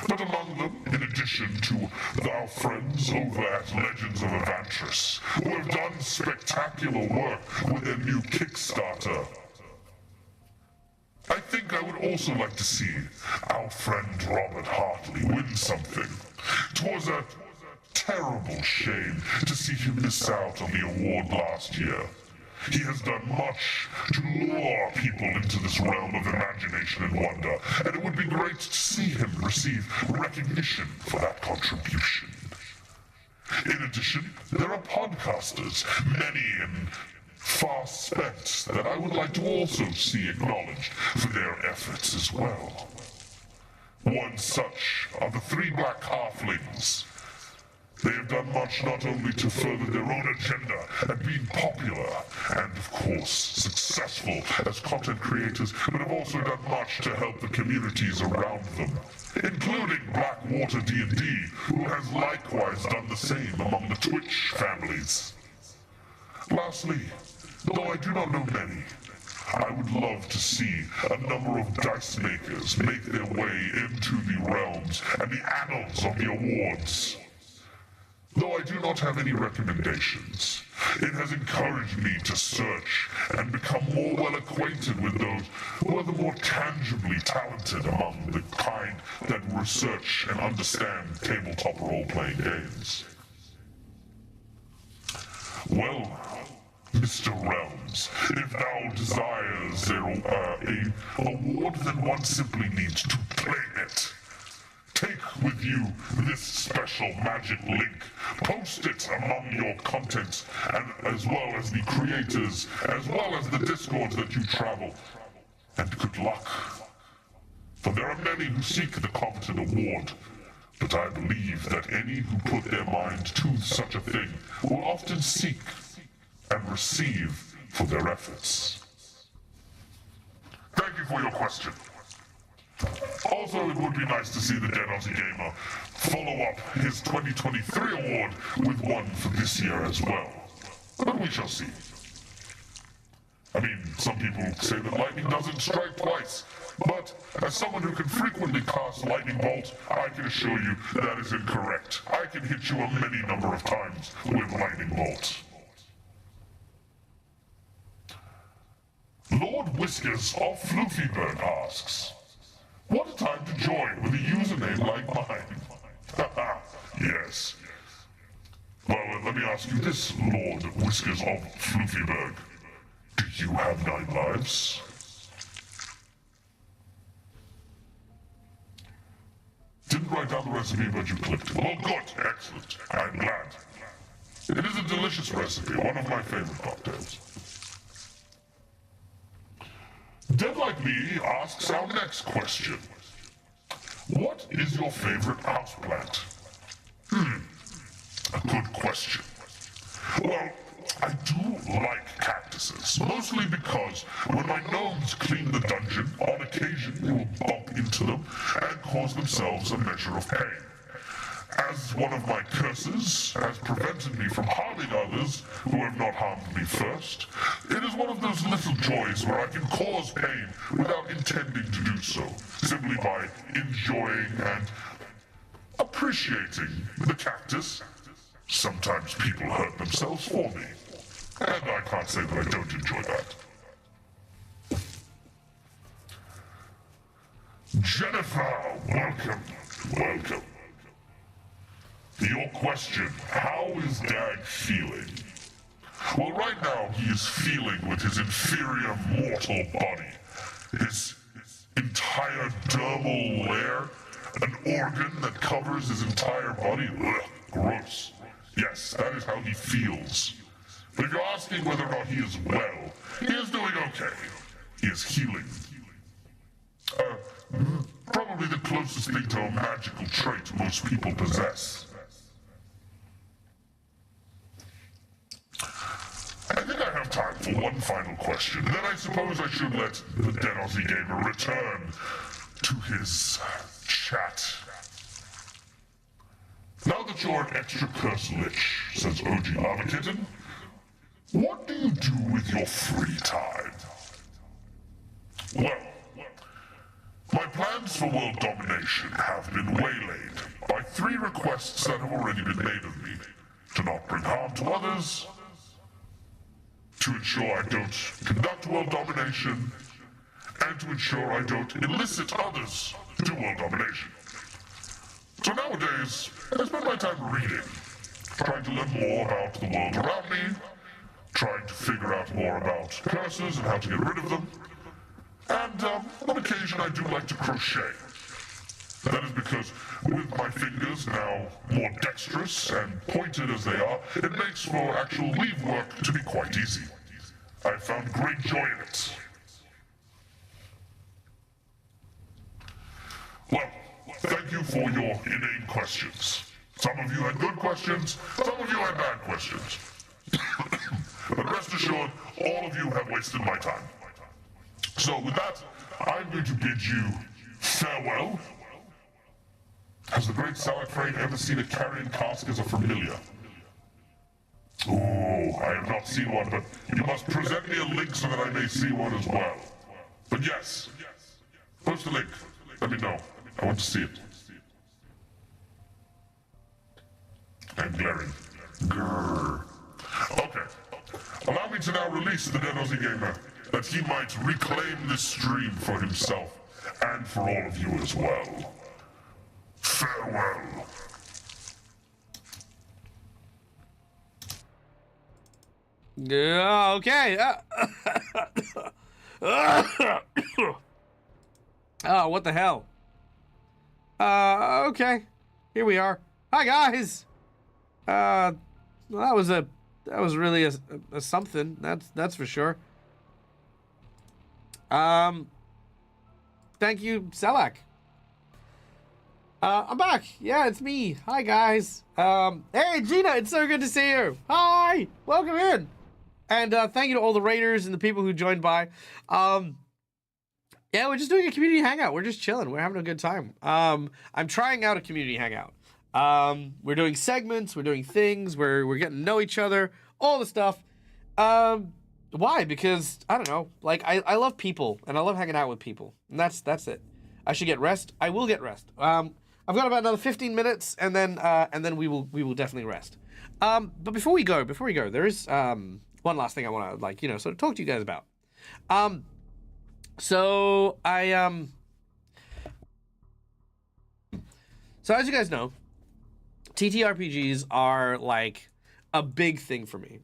But among them, in addition to our friends over at Legends of Evantris, who have done spectacular work with their new Kickstarter, I think I would also like to see our friend Robert Hartley win something. 'Twas a terrible shame to see him miss out on the award last year. He has done much to lure people into this realm of imagination and wonder, and it would be great to see him receive recognition for that contribution. In addition, there are podcasters, many and far spent, that I would like to also see acknowledged for their efforts as well. One such are the three black halflings. They have done much not only to further their own agenda and being popular and, of course, successful as content creators, but have also done much to help the communities around them, including Blackwater D&D, who has likewise done the same among the Twitch families. Lastly, though I do not know many, I would love to see a number of dice makers make their way into the realms and the annals of the awards. Though I do not have any recommendations, it has encouraged me to search and become more well acquainted with those who are the more tangibly talented among the kind that research and understand tabletop role-playing games. Well, Mr. Realms, if thou desires a award, then one simply needs to claim it. Take with you this special magic link, post it among your content, and as well as the creators, as well as the discords that you travel. And good luck. For there are many who seek the coveted award, but I believe that any who put their mind to such a thing will often seek and receive for their efforts. Thank you for your question. Also, it would be nice to see the Dead Aussie Gamer follow up his 2023 award with one for this year as well. But we shall see. I mean, some people say that lightning doesn't strike twice, but as someone who can frequently cast Lightning Bolt, I can assure you that is incorrect. I can hit you a many number of times with Lightning Bolt. Lord Whiskers of Floofyburg asks, what a time to join with a username like mine. Haha, yes. Well, let me ask you this, Lord Whiskers of Floofyburg. Do you have 9 lives? Didn't write down the recipe, but you clicked it. Well, good, excellent. I'm glad. It is a delicious recipe, one of my favorite cocktails. Dead Like Me asks our next question. What is your favorite houseplant? A good question. Well, I do like cactuses, mostly because when my gnomes clean the dungeon, on occasion they will bump into them and cause themselves a measure of pain. As one of my curses has prevented me from harming others who have not harmed me first, it is one of those little joys where I can cause pain without intending to do so, simply by enjoying and appreciating the cactus. Sometimes people hurt themselves for me, and I can't say that I don't enjoy that. Jennifer, welcome. Your question, how is Dag feeling? Well, right now he is feeling with his inferior mortal body. His entire dermal layer, an organ that covers his entire body. Ugh, gross. Yes, that is how he feels. But if you're asking whether or not he is well, he is doing okay. He is healing. Probably the closest thing to a magical trait most people possess. I think I have time for one final question. Then I suppose I should let the Dead Aussie Gamer return to his chat. Now that you're an extra curse lich, says OG Lavakitten, what do you do with your free time? Well, my plans for world domination have been waylaid by 3 requests that have already been made of me. To not bring harm to others, to ensure I don't conduct world domination, and to ensure I don't elicit others to world domination. So nowadays, I spend my time reading, trying to learn more about the world around me, trying to figure out more about curses and how to get rid of them, and on occasion I do like to crochet. That is because with my fingers now more dexterous and pointed as they are, it makes for actual weave work to be quite easy. I found great joy in it. Well, thank you for your inane questions. Some of you had good questions, some of you had bad questions. But rest assured, all of you have wasted my time. So with that, I'm going to bid you farewell. Has the great Salak Frame ever seen a carrion cask as a familiar? Oh, I have not seen one, but you must present me a link so that I may see one as well. But yes, post a link. Let me know. I want to see it. I'm glaring. Grrr. Okay. Allow me to now release the Dead Aussie Gamer, that he might reclaim this stream for himself, and for all of you as well. Farewell. Yeah, okay. Oh, what the hell? Okay. Here we are. Hi, guys. Well, that was really a something. That's for sure. Thank you, Selak. I'm back. Yeah, it's me. Hi, guys. Hey, Gina, it's so good to see you. Hi, welcome in. And thank you to all the raiders and the people who joined by. Yeah, we're just doing a community hangout. We're just chilling. We're having a good time. I'm trying out a community hangout. We're doing segments. We're doing things. We're getting to know each other. All the stuff. Why? Because I don't know. Like I love people and I love hanging out with people. And that's it. I should get rest. I will get rest. I've got about another 15 minutes, and then we will definitely rest. But before we go, there is one last thing I want to sort of talk to you guys about. So as you guys know, TTRPGs are like a big thing for me,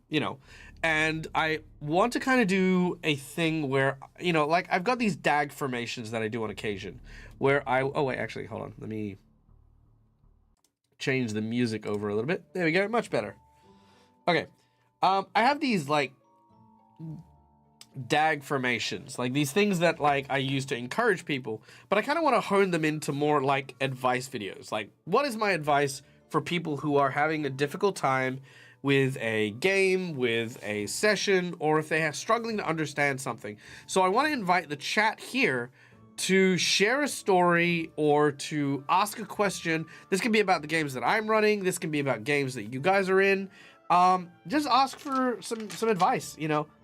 and I want to kind of do a thing where, like I've got these DAG formations that I do on occasion where oh wait, actually, hold on. Let me change the music over a little bit. There we go. Much better. Okay. I have these like DAG formations, like these things that like I use to encourage people, but I kind of want to hone them into more like advice videos. Like, what is my advice for people who are having a difficult time with a game, with a session, or if they are struggling to understand something? So I want to invite the chat here to share a story or to ask a question. This can be about the games that I'm running. This can be about games that you guys are in. Just ask for some advice,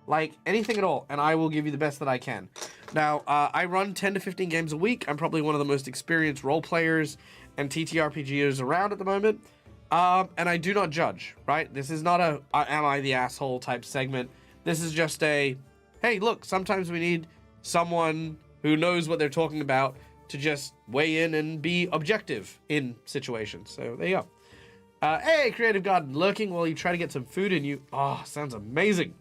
like anything at all, and I will give you the best that I can. Now, I run 10 to 15 games a week. I'm probably one of the most experienced role players and TTRPGers around at the moment. And I do not judge, right? This is not a am I the asshole type segment. This is just a, hey, look, sometimes we need someone who knows what they're talking about to just weigh in and be objective in situations. So there you go. Hey, Creative Garden, lurking while you try to get some food in you. Oh, sounds amazing.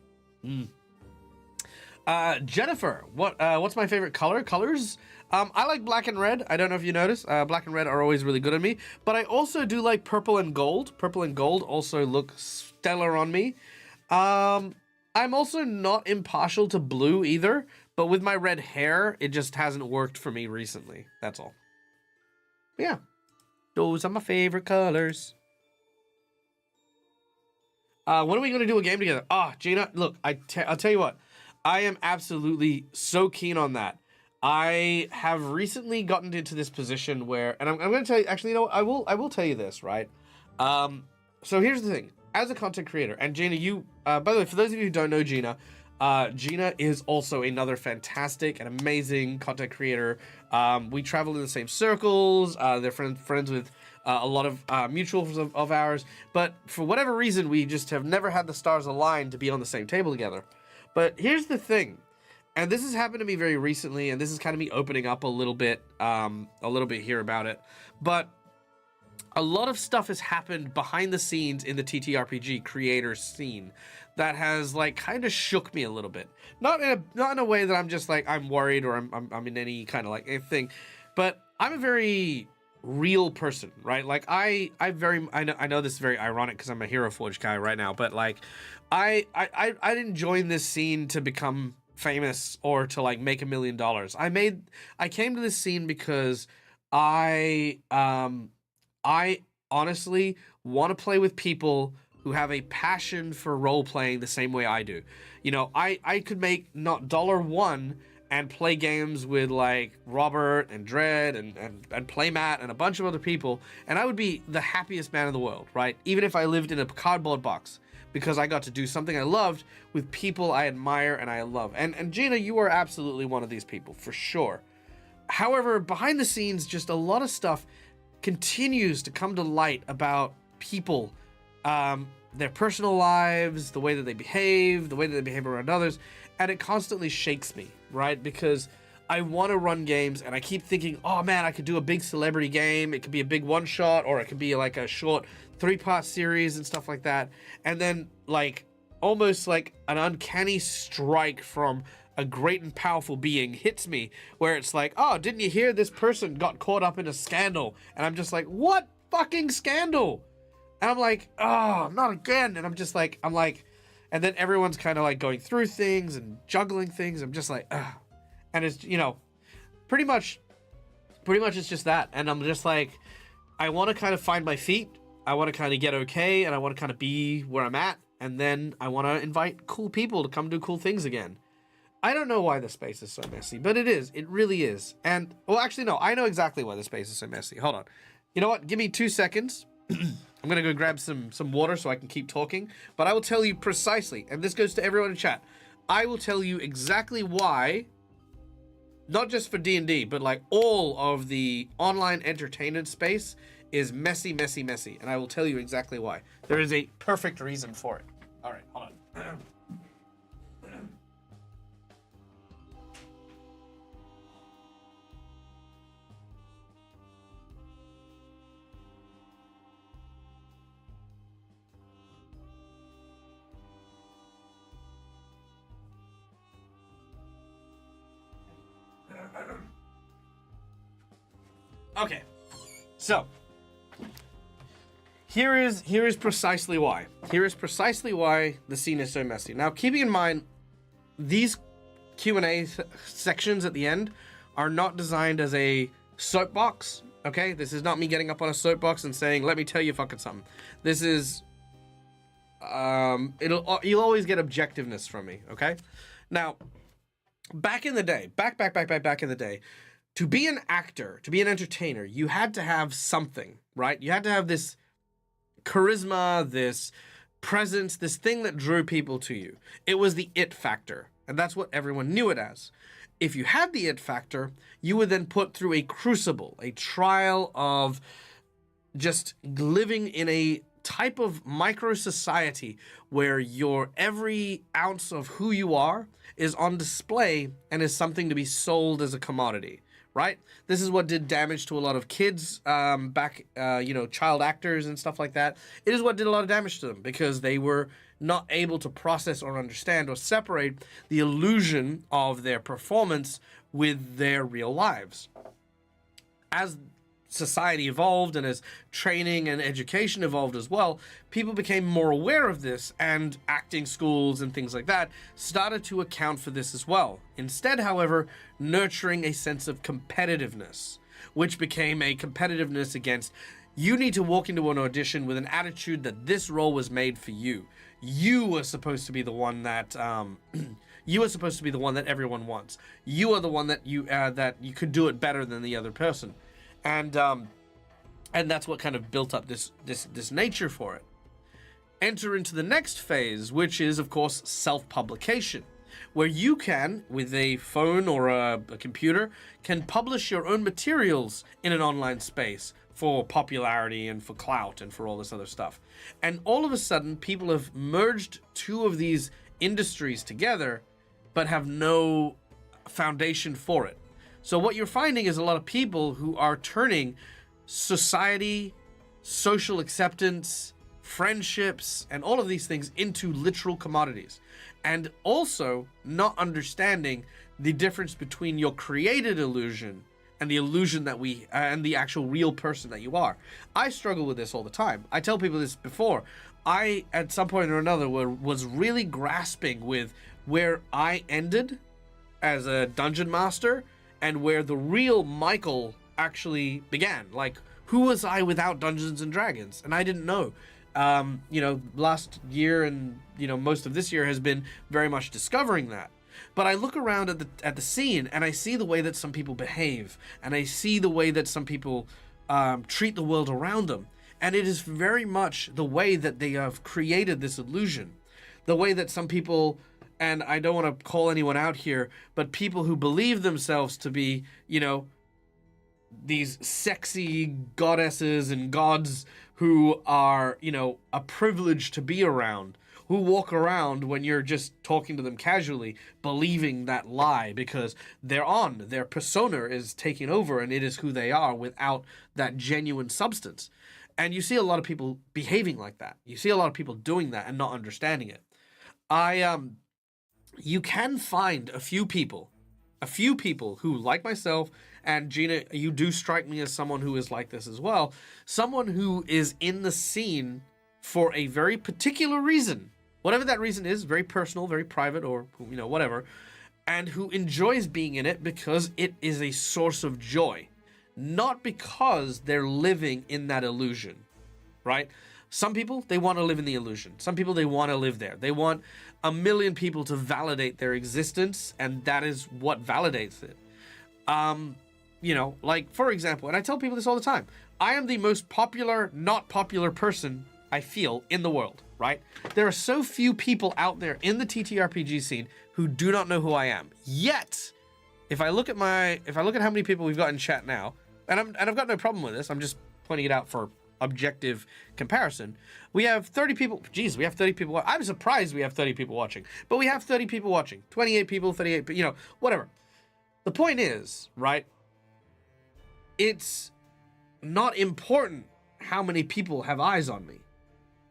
Jennifer, what's my favorite colors? I like black and red. I don't know if you notice. Black and red are always really good on me. But I also do like purple and gold. Purple and gold also look stellar on me. I'm also not impartial to blue either. But with my red hair, it just hasn't worked for me recently. That's all. But yeah, those are my favorite colors. When are we going to do a game together? Gina, look, I'll tell you what. I am absolutely so keen on that. I have recently gotten into this position where, and I'm going to tell you, actually, I will tell you this, right? So here's the thing. As a content creator, and Gina, you, by the way, for those of you who don't know Gina, Gina is also another fantastic and amazing content creator. We travel in the same circles. They're friends with a lot of mutuals of ours. But for whatever reason, we just have never had the stars align to be on the same table together. But here's the thing, and this has happened to me very recently, and this is kind of me opening up a little bit here about it. But a lot of stuff has happened behind the scenes in the TTRPG creator scene that has like kind of shook me a little bit. Not in a way that I'm just like I'm worried or I'm in any kind of like thing, but I'm a very real person, right? Like I know this is very ironic because I'm a Hero Forge guy right now, but like I didn't join this scene to become famous or to like make $1 million. I came to this scene because I honestly want to play with people who have a passion for role playing the same way I do. You know, I could make not $1 and play games with like Robert and Dredd and Playmat and a bunch of other people, and I would be the happiest man in the world, right? Even if I lived in a cardboard box, because I got to do something I loved with people I admire and I love. And Gina, you are absolutely one of these people, for sure. However, behind the scenes, just a lot of stuff continues to come to light about people, their personal lives, the way that they behave around others, and it constantly shakes me, right? Because I want to run games, and I keep thinking, oh man, I could do a big celebrity game. It could be a big one-shot, or it could be like a short 3-part series and stuff like that. And then, like, almost like an uncanny strike from a great and powerful being hits me, where it's like, oh, didn't you hear this person got caught up in a scandal? And I'm just like, what fucking scandal? And I'm like, oh, not again. And and then everyone's kind of like going through things and juggling things. I'm just like, ugh. And it's, you know, pretty much it's just that. And I'm just like, I want to kind of find my feet. I want to kind of get okay, and I want to kind of be where I'm at. And then I want to invite cool people to come do cool things again. I don't know why the space is so messy, but it is. It really is. And, well, actually, no, I know exactly why the space is so messy. Hold on. You know what? Give me 2 seconds. I'm going to go grab some water so I can keep talking. But I will tell you precisely, and this goes to everyone in chat, I will tell you exactly why, not just for D&D, but like all of the online entertainment space is messy, messy, messy. And I will tell you exactly why. There is a perfect reason for it. All right, hold on. Okay, so here is precisely why. Here is precisely why the scene is so messy. Now, keeping in mind, these Q&A sections at the end are not designed as a soapbox. Okay, this is not me getting up on a soapbox and saying, "Let me tell you fucking something." This is, you'll always get objectiveness from me. Okay, now, back in the day, back in the day. To be an actor, to be an entertainer, you had to have something, right? You had to have this charisma, this presence, this thing that drew people to you. It was the it factor, and that's what everyone knew it as. If you had the it factor, you would then put through a crucible, a trial of just living in a type of micro society where your every ounce of who you are is on display and is something to be sold as a commodity. Right? This is what did damage to a lot of kids back, child actors and stuff like that. It is what did a lot of damage to them because they were not able to process or understand or separate the illusion of their performance with their real lives. As society evolved and as training and education evolved as well, people became more aware of this, and acting schools and things like that started to account for this as well. Instead, however, nurturing a sense of competitiveness, which became a competitiveness against, you need to walk into an audition with an attitude that this role was made for you. You were supposed to be the one that you are supposed to be the one that everyone wants. You are the one that you could do it better than the other person. And that's what kind of built up this nature for it. Enter into the next phase, which is, of course, self-publication, where you can, with a phone or a computer, can publish your own materials in an online space for popularity and for clout and for all this other stuff. And all of a sudden, people have merged two of these industries together, but have no foundation for it. So what you're finding is a lot of people who are turning society, social acceptance, friendships, and all of these things into literal commodities. And also not understanding the difference between your created illusion and the illusion that and the actual real person that you are. I struggle with this all the time. I tell people this before. I, at some point or another, was really grasping with where I ended as a dungeon master and where the real Michael actually began. Like, who was I without Dungeons and Dragons? And I didn't know. Last year and, most of this year has been very much discovering that. But I look around at the scene and I see the way that some people behave, and I see the way that some people treat the world around them. And it is very much the way that they have created this illusion. The way that some people, and I don't want to call anyone out here, but people who believe themselves to be, these sexy goddesses and gods who are, a privilege to be around, who walk around when you're just talking to them casually, believing that lie because their persona is taking over and it is who they are without that genuine substance. And you see a lot of people behaving like that. You see a lot of people doing that and not understanding it. You can find a few people who, like myself, and Gina, you do strike me as someone who is like this as well, someone who is in the scene for a very particular reason, whatever that reason is, very personal, very private, or, whatever, and who enjoys being in it because it is a source of joy, not because they're living in that illusion, right? Some people, they want to live in the illusion. Some people, they want to live there. They want a million people to validate their existence, and that is what validates it. Like, for example, and I tell people this all the time, I am the most popular, not popular person, I feel, in the world, right? There are so few people out there in the TTRPG scene who do not know who I am. Yet, if I look at how many people we've got in chat now, and I've got no problem with this, I'm just pointing it out for objective comparison. We have 30 people. Geez, we have 30 people. I'm surprised we have 30 people watching, but we have 30 people watching. 28 people, 38, whatever. The point is, right? It's not important how many people have eyes on me,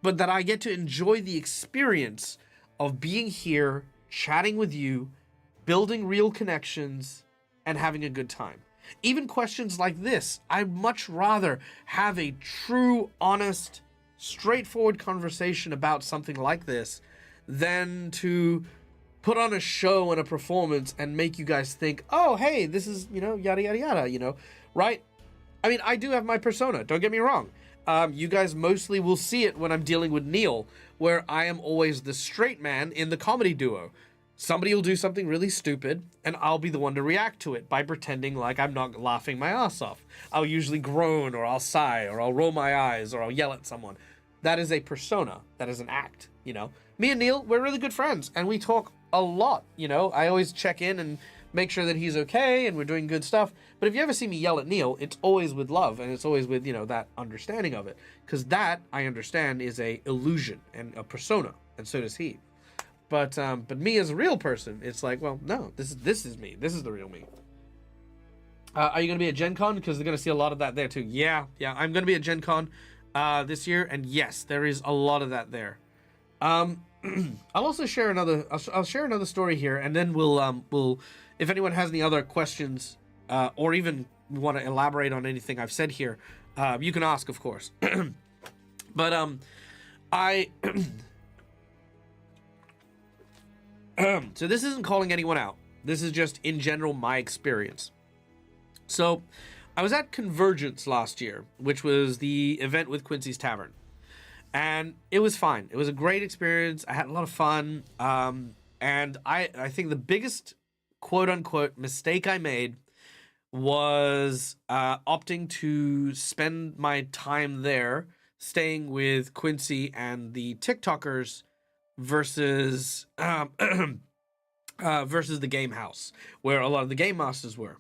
but that I get to enjoy the experience of being here, chatting with you, building real connections, and having a good time. Even questions like this, I'd much rather have a true, honest, straightforward conversation about something like this than to put on a show and a performance and make you guys think, oh, hey, this is, yada, yada, yada, right? I mean, I do have my persona, don't get me wrong. You guys mostly will see it when I'm dealing with Neil, where I am always the straight man in the comedy duo. Somebody will do something really stupid, and I'll be the one to react to it by pretending like I'm not laughing my ass off. I'll usually groan, or I'll sigh, or I'll roll my eyes, or I'll yell at someone. That is a persona. That is an act, Me and Neil, we're really good friends, and we talk a lot, I always check in and make sure that he's okay, and we're doing good stuff. But if you ever see me yell at Neil, it's always with love, and it's always with, that understanding of it. Because that, I understand, is a illusion and a persona, and so does he. But me as a real person, it's like, well, no, this is me. This is the real me. Are you going to be at Gen Con? Because they're going to see a lot of that there too. Yeah, I'm going to be at Gen Con this year, and yes, there is a lot of that there. I'll also share another. I'll share another story here, and then we'll if anyone has any other questions or even want to elaborate on anything I've said here, you can ask, of course. But I. So this isn't calling anyone out. This is just, in general, my experience. So, I was at Convergence last year, which was the event with Quincy's Tavern. And it was fine. It was a great experience. I had a lot of fun. And I think the biggest, quote-unquote, mistake I made was opting to spend my time there staying with Quincy and the TikTokers versus versus the game house where a lot of the game masters were.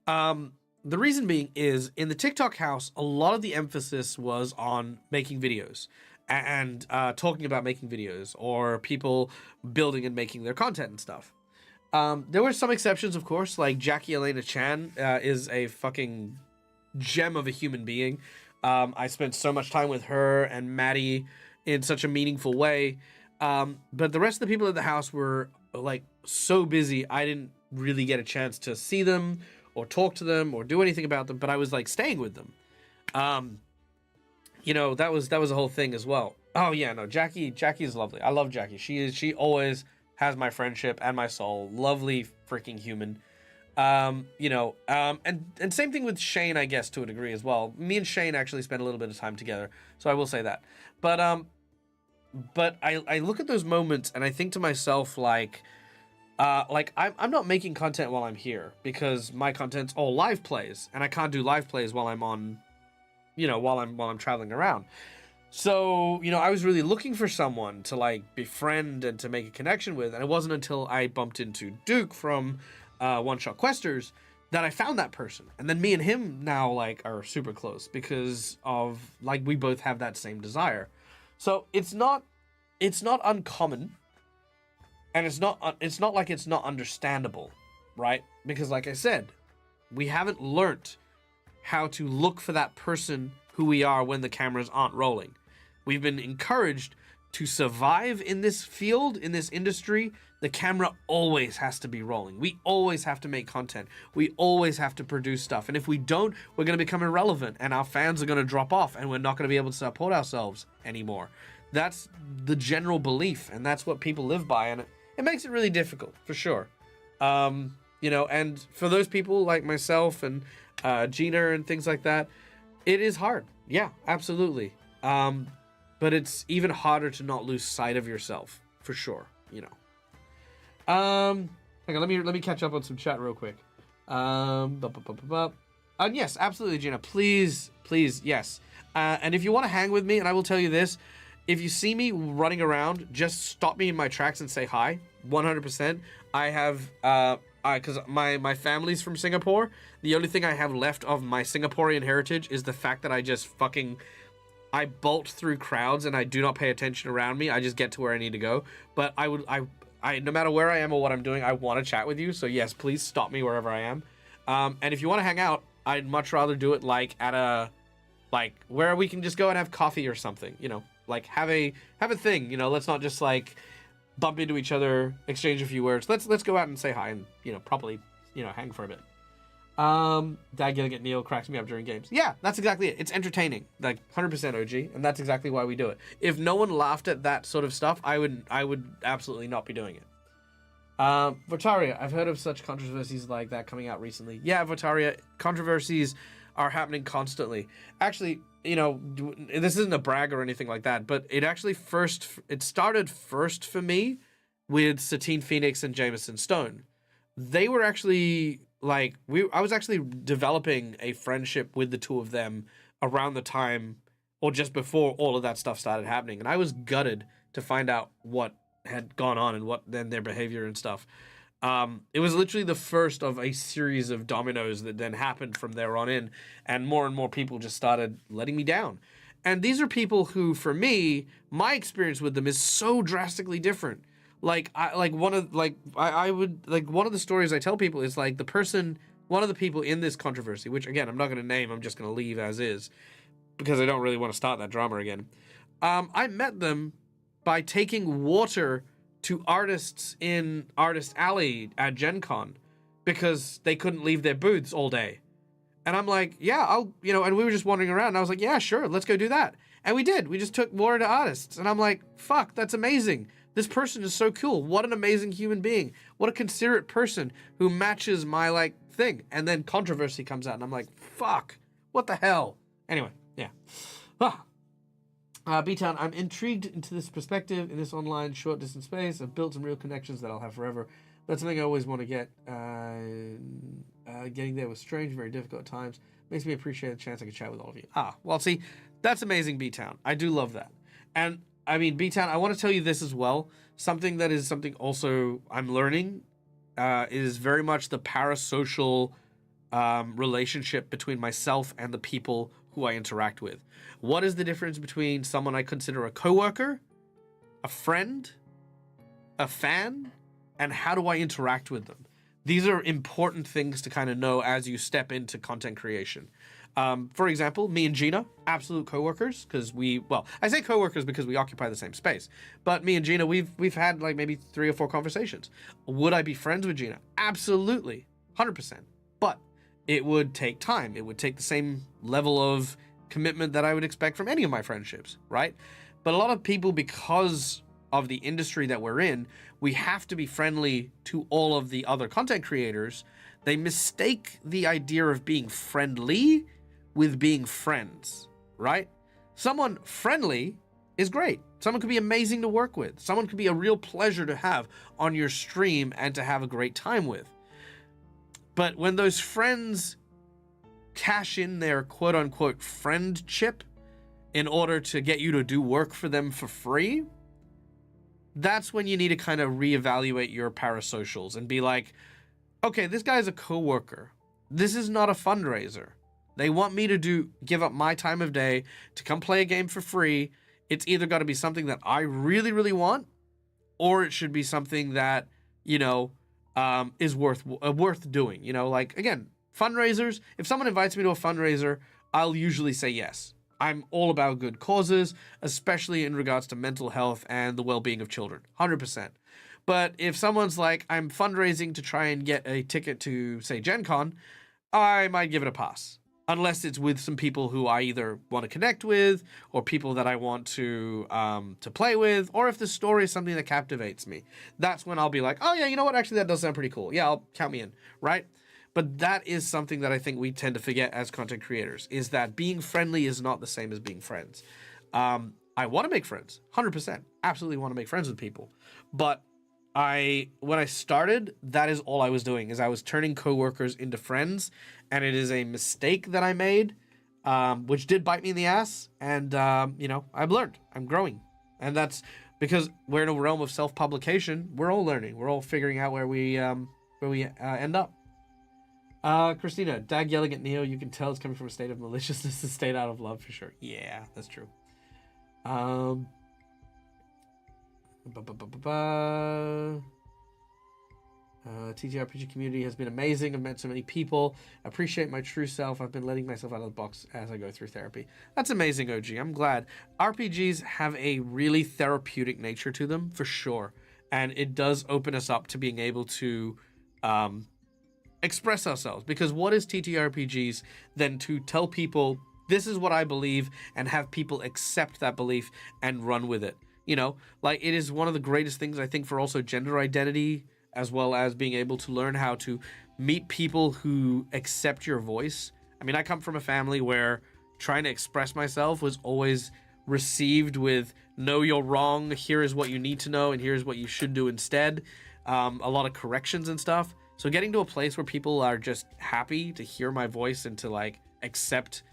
The reason being is in the TikTok house, a lot of the emphasis was on making videos and talking about making videos or people building and making their content and stuff. There were some exceptions, of course, like Jackie Elena Chan is a fucking gem of a human being. I spent so much time with her and Maddie in such a meaningful way. But the rest of the people at the house were like so busy, I didn't really get a chance to see them or talk to them or do anything about them, but I was like staying with them. You know, that was a whole thing as well. Oh yeah, no, Jackie is lovely. I love Jackie. She always has my friendship and my soul. Lovely freaking human. You know, and same thing with Shane, I guess, to a degree as well. Me and Shane actually spent a little bit of time together, so I will say that. But I look at those moments and I think to myself like I'm not making content while I'm here because my content's all live plays, and I can't do live plays while I'm on, you know, while I'm traveling around. So, you know, I was really looking for someone to like befriend and to make a connection with, and it wasn't until I bumped into Duke from One Shot Questers that I found that person. And then me and him now like are super close because of like we both have that same desire. So it's not uncommon, and it's not like it's not understandable, right? Because like I said, we haven't learnt how to look for that person who we are when the cameras aren't rolling. We've been encouraged to survive in this field, in this industry. The camera always has to be rolling. We always have to make content. We always have to produce stuff. And if we don't, we're going to become irrelevant and our fans are going to drop off and we're not going to be able to support ourselves anymore. That's the general belief, and that's what people live by, and it makes it really difficult, for sure. You know, and for those people like myself and Gina and things like that, it is hard. Yeah, absolutely. But it's even harder to not lose sight of yourself, for sure, you know. Hang on, let me catch up on some chat real quick. And yes, absolutely, Gina. Please, yes. And if you want to hang with me, and I will tell you this, if you see me running around, just stop me in my tracks and say hi. 100%. I have, because my family's from Singapore. The only thing I have left of my Singaporean heritage is the fact that I bolt through crowds and I do not pay attention around me. I just get to where I need to go. But I no matter where I am or what I'm doing, I want to chat with you. So yes, please stop me wherever I am. And if you want to hang out, I'd much rather do it like at where we can just go and have coffee or something, you know. Like have a thing, you know. Let's not just like bump into each other, exchange a few words. Let's go out and say hi and, you know, probably, you know, hang for a bit. Dad getting at Neil cracks me up during games. Yeah, that's exactly it. It's entertaining, like 100% OG, and that's exactly why we do it. If no one laughed at that sort of stuff, I would absolutely not be doing it. Votaria, I've heard of such controversies like that coming out recently. Yeah, Votaria, controversies are happening constantly. Actually, you know, this isn't a brag or anything like that, but it started first for me with Satine Phoenix and Jameson Stone. They were actually like, I was actually developing a friendship with the two of them around the time or just before all of that stuff started happening. And I was gutted to find out what had gone on and what then their behavior and stuff. It was literally the first of a series of dominoes that then happened from there on in, and more people just started letting me down. And these are people who, for me, my experience with them is so drastically different. One of the stories I tell people is like one of the people in this controversy, which again, I'm not going to name, I'm just going to leave as is because I don't really want to start that drama again. I met them by taking water to artists in Artist Alley at Gen Con because they couldn't leave their booths all day. And I'm like, yeah, and we were just wandering around and I was like, yeah, sure, let's go do that. And we did. We just took water to artists. And I'm like, fuck, that's amazing. This person is so cool. What an amazing human being. What a considerate person who matches my thing. And then controversy comes out and I'm like, fuck, what the hell? Anyway, yeah. B-Town, I'm intrigued into this perspective in this online short distance space. I've built some real connections that I'll have forever. That's something I always want to get. Getting there was strange, very difficult at times. Makes me appreciate the chance I can chat with all of you. Well, see, that's amazing, B-Town. I do love that. And, I mean, B-Town, I want to tell you this as well. Something also I'm learning is very much the parasocial relationship between myself and the people who I interact with. What is the difference between someone I consider a coworker, a friend, a fan, and how do I interact with them? These are important things to kind of know as you step into content creation. For example, me and Gina, absolute coworkers, because I say coworkers because we occupy the same space. But me and Gina, we've had maybe 3 or 4 conversations. Would I be friends with Gina? Absolutely, 100%. But it would take time. It would take the same level of commitment that I would expect from any of my friendships, right? But a lot of people, because of the industry that we're in, we have to be friendly to all of the other content creators. They mistake the idea of being friendly with being friends, right? Someone friendly is great. Someone could be amazing to work with. Someone could be a real pleasure to have on your stream and to have a great time with. But when those friends cash in their quote-unquote friendship in order to get you to do work for them for free, that's when you need to kind of reevaluate your parasocials and be like, okay, this guy's a coworker. This is not a fundraiser. They want me to give up my time of day to come play a game for free. It's either got to be something that I really, really want, or it should be something that, is worth doing. Like, again, fundraisers. If someone invites me to a fundraiser, I'll usually say yes. I'm all about good causes, especially in regards to mental health and the well-being of children. 100%. But if someone's like, I'm fundraising to try and get a ticket to, say, Gen Con, I might give it a pass. Unless it's with some people who I either want to connect with, or people that I want to play with, or if the story is something that captivates me. That's when I'll be like, oh yeah, you know what? Actually, that does sound pretty cool. Yeah, I'll count me in, right? But that is something that I think we tend to forget as content creators, is that being friendly is not the same as being friends. I want to make friends, 100%. Absolutely want to make friends with people. But when I started, that is all I was doing, is I was turning coworkers into friends, and it is a mistake that I made, which did bite me in the ass, and, I've learned. I'm growing. And that's because we're in a realm of self-publication. We're all learning. We're all figuring out where we end up. Christina, Dag yelling at Neo, you can tell it's coming from a state of maliciousness, a state out of love for sure. Yeah, that's true. TTRPG community has been amazing. I've met so many people. Appreciate my true self. I've been letting myself out of the box as I go through therapy. That's amazing, OG. I'm glad. RPGs have a really therapeutic nature to them, for sure. And it does open us up to being able to express ourselves. Because what is TTRPGs than to tell people, this is what I believe, and have people accept that belief and run with it. Like, it is one of the greatest things, I think, for also gender identity, as well as being able to learn how to meet people who accept your voice. I mean, I come from a family where trying to express myself was always received with, no, you're wrong, here is what you need to know, and here's what you should do instead. A lot of corrections and stuff. So getting to a place where people are just happy to hear my voice and to, like, accept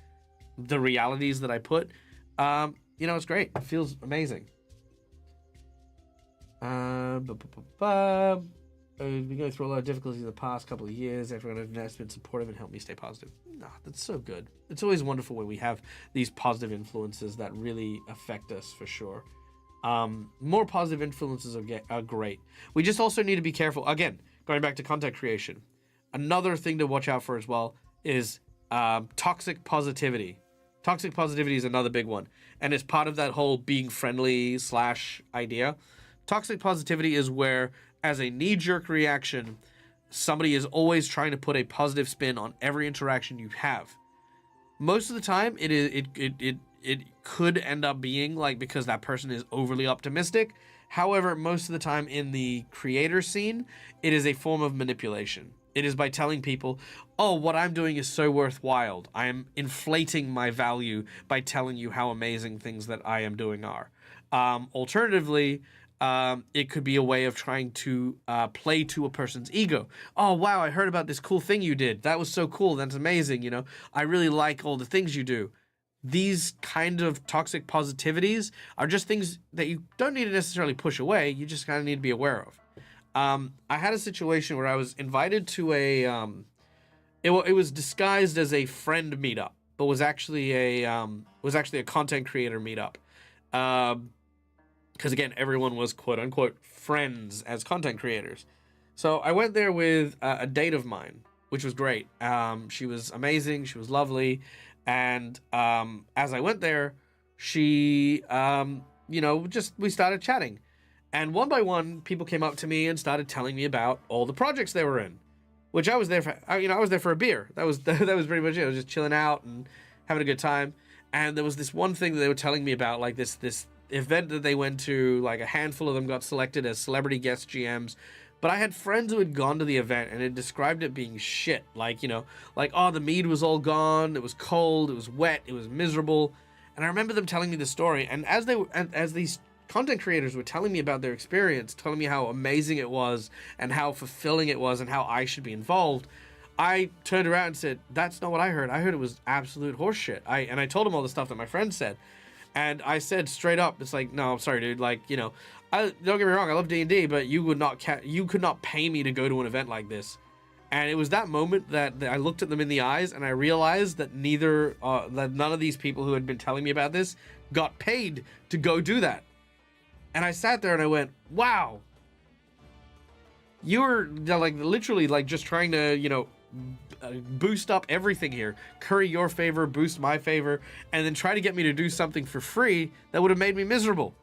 the realities that I put, it's great. It feels amazing. I've been going through a lot of difficulties in the past couple of years. Everyone has been supportive and helped me stay positive. That's so good. It's always wonderful when we have these positive influences that really affect us, for sure. More positive influences are great. We just also need to be careful. Again, going back to content creation, another thing to watch out for as well is toxic positivity. Toxic positivity is another big one, and it's part of that whole being friendly / idea. Toxic positivity is where, as a knee-jerk reaction, somebody is always trying to put a positive spin on every interaction you have. Most of the time, it could end up being like because that person is overly optimistic. However, most of the time in the creator scene, it is a form of manipulation. It is by telling people, oh, what I'm doing is so worthwhile. I am inflating my value by telling you how amazing things that I am doing are. Alternatively, it could be a way of trying to play to a person's ego. Oh, wow, I heard about this cool thing you did. That was so cool. That's amazing. I really like all the things you do. These kind of toxic positivities are just things that you don't need to necessarily push away. You just kind of need to be aware of. I had a situation where I was invited to it was disguised as a friend meetup, but was actually a content creator meetup. Because again, everyone was quote unquote friends as content creators. So I went there with a date of mine, which was great. She was amazing. She was lovely. And as I went there, she, we started chatting. And one by one, people came up to me and started telling me about all the projects they were in, which I was there for. I was there for a beer. That was that was pretty much it. I was just chilling out and having a good time. And there was this one thing that they were telling me about, like this event that they went to. Like a handful of them got selected as celebrity guest GMs. But I had friends who had gone to the event and had described it being shit. Like, oh, the mead was all gone. It was cold. It was wet. It was miserable. And I remember them telling me the story. And as these content creators were telling me about their experience, telling me how amazing it was and how fulfilling it was and how I should be involved, I turned around and said, that's not what I heard. I heard it was absolute horseshit. I told them all the stuff that my friend said. And I said straight up, it's like, no, I'm sorry, dude. Like, don't get me wrong, I love D&D, but you could not pay me to go to an event like this. And it was that moment that I looked at them in the eyes and I realized that that none of these people who had been telling me about this got paid to go do that. And I sat there and I went, wow, you're like literally like just trying to, boost up everything here, curry your favor, boost my favor, and then try to get me to do something for free that would have made me miserable.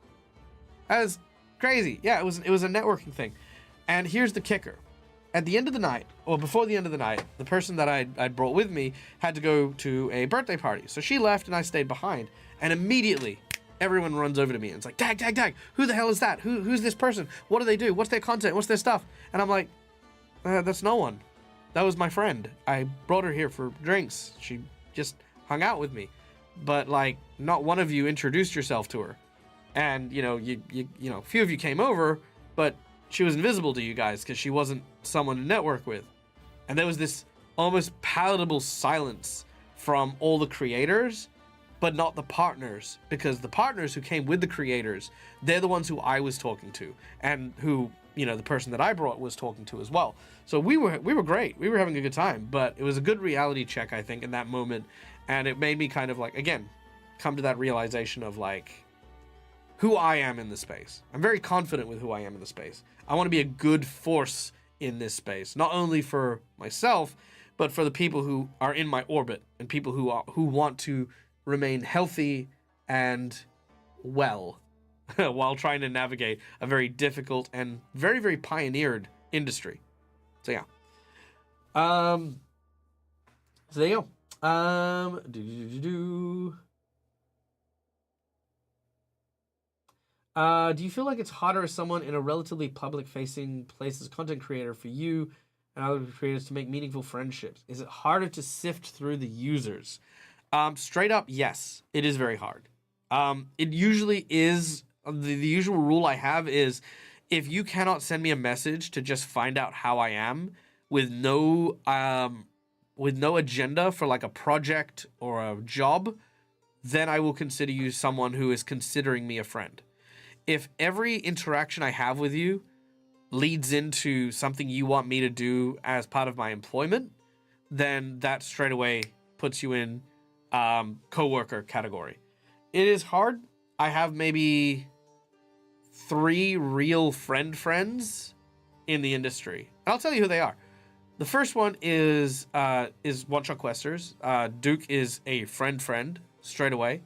That was crazy. Yeah, it was a networking thing. And here's the kicker. At the end of the night, or before the end of the night, the person that I'd brought with me had to go to a birthday party. So she left and I stayed behind. And immediately, everyone runs over to me and it's like, Dag, who the hell is that? Who's this person? What do they do? What's their content? What's their stuff? And I'm like, that's no one. That was my friend. I brought her here for drinks. She just hung out with me. But, like, not one of you introduced yourself to her. And, a few of you came over, but she was invisible to you guys because she wasn't someone to network with. And there was this almost palatable silence from all the creators, but not the partners. Because the partners who came with the creators, they're the ones who I was talking to. And who, the person that I brought was talking to as well. So we were great. We were having a good time. But it was a good reality check, I think, in that moment. And it made me kind of like, again, come to that realization of like, who I am in the space. I'm very confident with who I am in the space. I want to be a good force in this space, not only for myself, but for the people who are in my orbit and people who want to remain healthy and well while trying to navigate a very difficult and very, very pioneered industry. So yeah. So there you go. Do you feel like it's harder as someone in a relatively public-facing place as a content creator for you and other creators to make meaningful friendships? Is it harder to sift through the users? Straight up, yes. It is very hard. It usually is. The usual rule I have is if you cannot send me a message to just find out how I am with no agenda for like a project or a job, then I will consider you someone who is considering me a friend. If every interaction I have with you leads into something you want me to do as part of my employment, then that straight away puts you in coworker category. It is hard. I have maybe 3 real friends in the industry. And I'll tell you who they are. The first one is One Shot Questers. Duke is a friend straight away.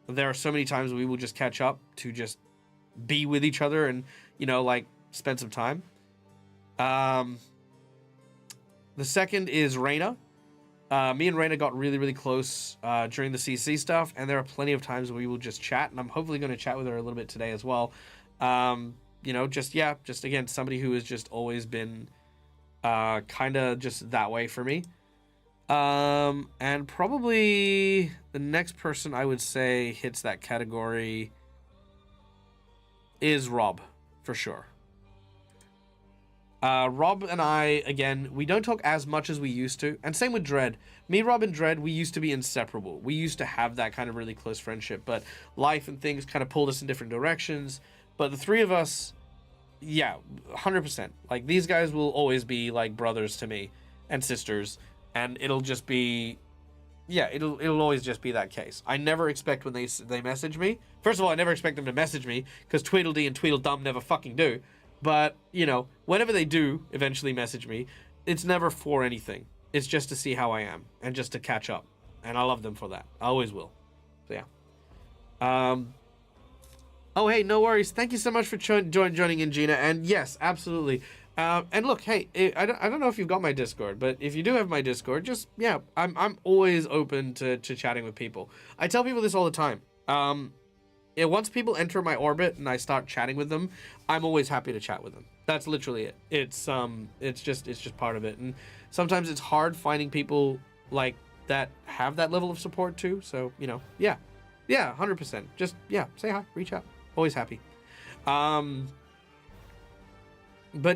There are so many times we will just catch up to just be with each other and, spend some time. The second is Reyna. Me and Reyna got really, really close during the CC stuff, and there are plenty of times we will just chat, and I'm hopefully going to chat with her a little bit today as well. Just again, somebody who has just always been kind of just that way for me. And probably the next person I would say hits that category is Rob, for sure. Rob and I, again, we don't talk as much as we used to. And same with Dread. Me, Rob, and Dread, we used to be inseparable. We used to have that kind of really close friendship. But life and things kind of pulled us in different directions. But the 3 of us, yeah, 100%. Like, these guys will always be like brothers to me and sisters. And it'll just be, yeah, it'll always just be that case. I never expect when they message me. First of all, I never expect them to message me because Tweedledee and Tweedledum never fucking do. But, whenever they do eventually message me, it's never for anything. It's just to see how I am and just to catch up. And I love them for that. I always will. So, yeah. Oh, hey, no worries. Thank you so much for joining in, Gina. And yes, absolutely. And look, hey, I don't know if you've got my Discord, but if you do have my Discord, just, yeah, I'm always open to chatting with people. I tell people this all the time. Yeah, once people enter my orbit and I start chatting with them, I'm always happy to chat with them. That's literally it. It's just part of it. And sometimes it's hard finding people like that have that level of support too. So, yeah. Yeah, 100%. Just, yeah, say hi, reach out. Always happy. But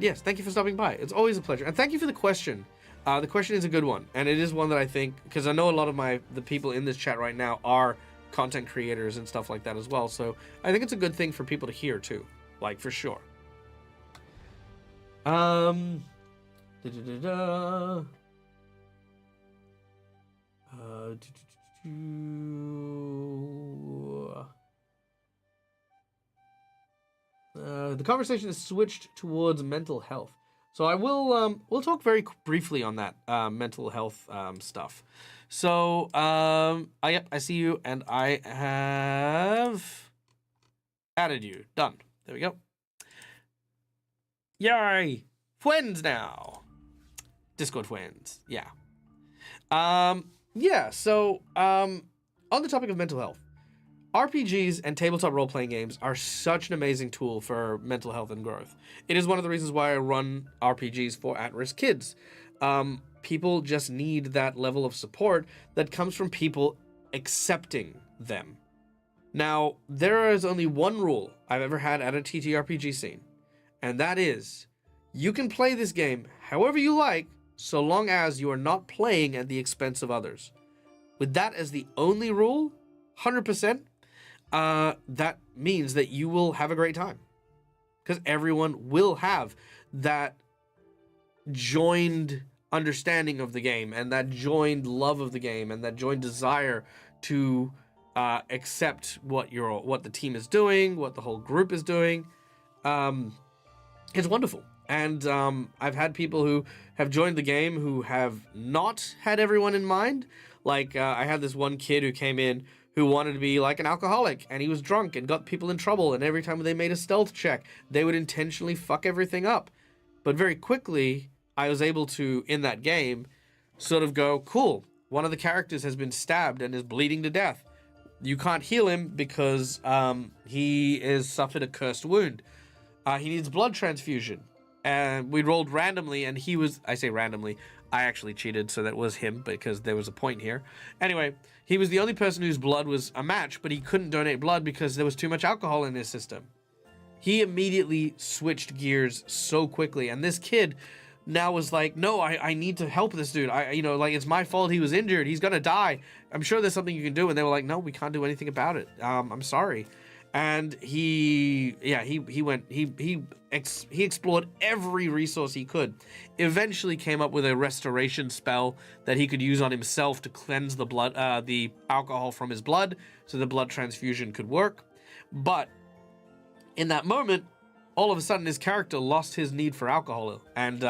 yes, thank you for stopping by. It's always a pleasure. And thank you for the question. The question is a good one. And it is one that I think, because I know a lot of the people in this chat right now are content creators and stuff like that as well. So I think it's a good thing for people to hear too. Like, for sure. The conversation has switched towards mental health. So I will we'll talk very briefly on that mental health stuff. So I see you, and I have added you. Done. There we go. Yay! Friends now. Discord friends. Yeah. Yeah. So on the topic of mental health, RPGs and tabletop role-playing games are such an amazing tool for mental health and growth. It is one of the reasons why I run RPGs for at-risk kids. People just need that level of support that comes from people accepting them. Now, there is only one rule I've ever had at a TTRPG scene, and that is, you can play this game however you like, so long as you are not playing at the expense of others. With that as the only rule, 100%, that means that you will have a great time. Because everyone will have that joined understanding of the game, and that joined love of the game, and that joined desire to accept what the team is doing, what the whole group is doing. It's wonderful. And I've had people who have joined the game who have not had everyone in mind. Like, I had this one kid who came in who wanted to be like an alcoholic, and he was drunk and got people in trouble, and every time they made a stealth check, they would intentionally fuck everything up. But very quickly, I was able to, in that game, sort of go, cool, one of the characters has been stabbed and is bleeding to death. You can't heal him because he has suffered a cursed wound. He needs blood transfusion. And we rolled randomly, and I say randomly, I actually cheated, so that was him, because there was a point here. Anyway, he was the only person whose blood was a match, but he couldn't donate blood because there was too much alcohol in his system. He immediately switched gears so quickly, and this kid now was like, no, I need to help this dude. It's my fault he was injured. He's gonna die. I'm sure there's something you can do. And they were like, no, we can't do anything about it. I'm sorry. And he explored every resource he could. Eventually came up with a restoration spell that he could use on himself to cleanse the alcohol from his blood, so the blood transfusion could work. But in that moment, all of a sudden his character lost his need for alcohol, and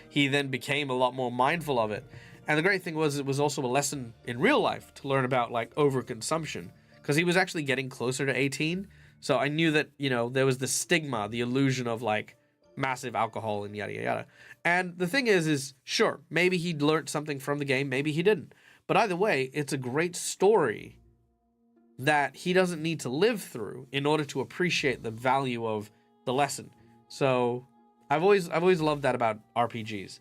he then became a lot more mindful of it. And the great thing was, it was also a lesson in real life to learn about like overconsumption, because he was actually getting closer to 18. So I knew that, there was the stigma, the illusion of like massive alcohol and yada, yada, yada. And the thing is sure, maybe he learned something from the game, maybe he didn't. But either way, it's a great story that he doesn't need to live through in order to appreciate the value of the lesson. So I've always loved that about RPGs.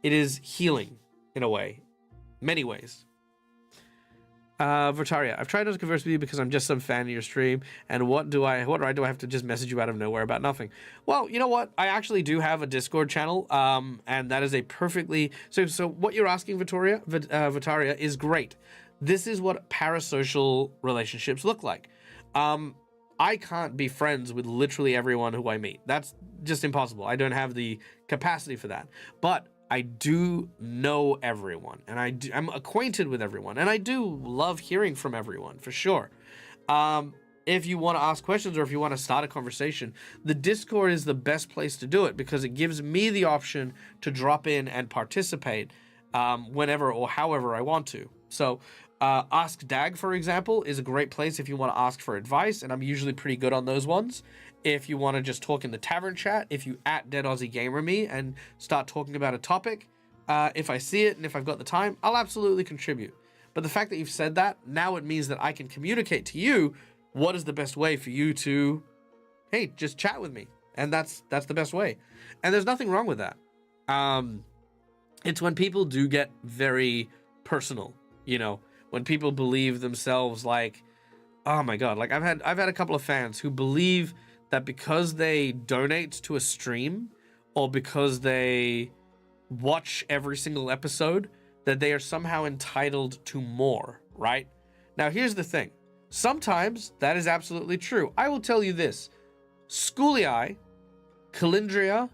It is healing in a way, many ways. Vertaria, I've tried not to converse with you because I'm just some fan of your stream, and what right do I have to just message you out of nowhere about nothing? Well, you know what? I actually do have a Discord channel, and that is a perfectly... So what you're asking, Vertaria, is great. This is what parasocial relationships look like. I can't be friends with literally everyone who I meet. That's just impossible. I don't have the capacity for that. But I do know everyone, and I'm acquainted with everyone, and I do love hearing from everyone, for sure. If you want to ask questions or if you want to start a conversation, the Discord is the best place to do it, because it gives me the option to drop in and participate whenever or however I want to. So Ask Dag, for example, is a great place if you want to ask for advice, and I'm usually pretty good on those ones. If you want to just talk in the tavern chat, if you at Dead Aussie Gamer me and start talking about a topic, if I see it and if I've got the time, I'll absolutely contribute. But the fact that you've said that, now it means that I can communicate to you what is the best way for you to, hey, just chat with me. And that's the best way. And there's nothing wrong with that. It's when people do get very personal, you know, when people believe themselves like, oh my God, like I've had a couple of fans who believe that because they donate to a stream or because they watch every single episode, that they are somehow entitled to more, right? Now, here's the thing. Sometimes that is absolutely true. I will tell you this. Schoolii, Calindria,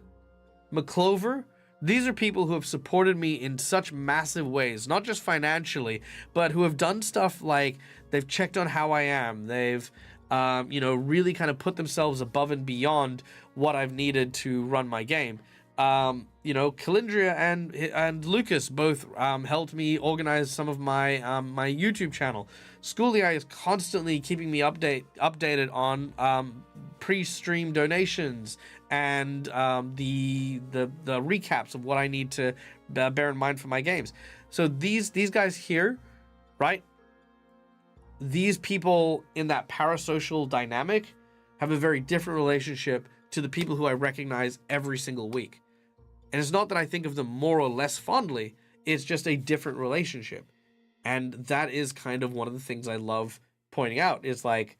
McClover, these are people who have supported me in such massive ways, not just financially, but who have done stuff like they've checked on how I am. They've, really kind of put themselves above and beyond what I've needed to run my game. Calindria and Lucas both helped me organize some of my my YouTube channel. Schoolii is constantly keeping me updated on pre-stream donations and the recaps of what I need to bear in mind for my games. So these guys here, right? These people in that parasocial dynamic have a very different relationship to the people who I recognize every single week. And it's not that I think of them more or less fondly, it's just a different relationship. And that is kind of one of the things I love pointing out, is like,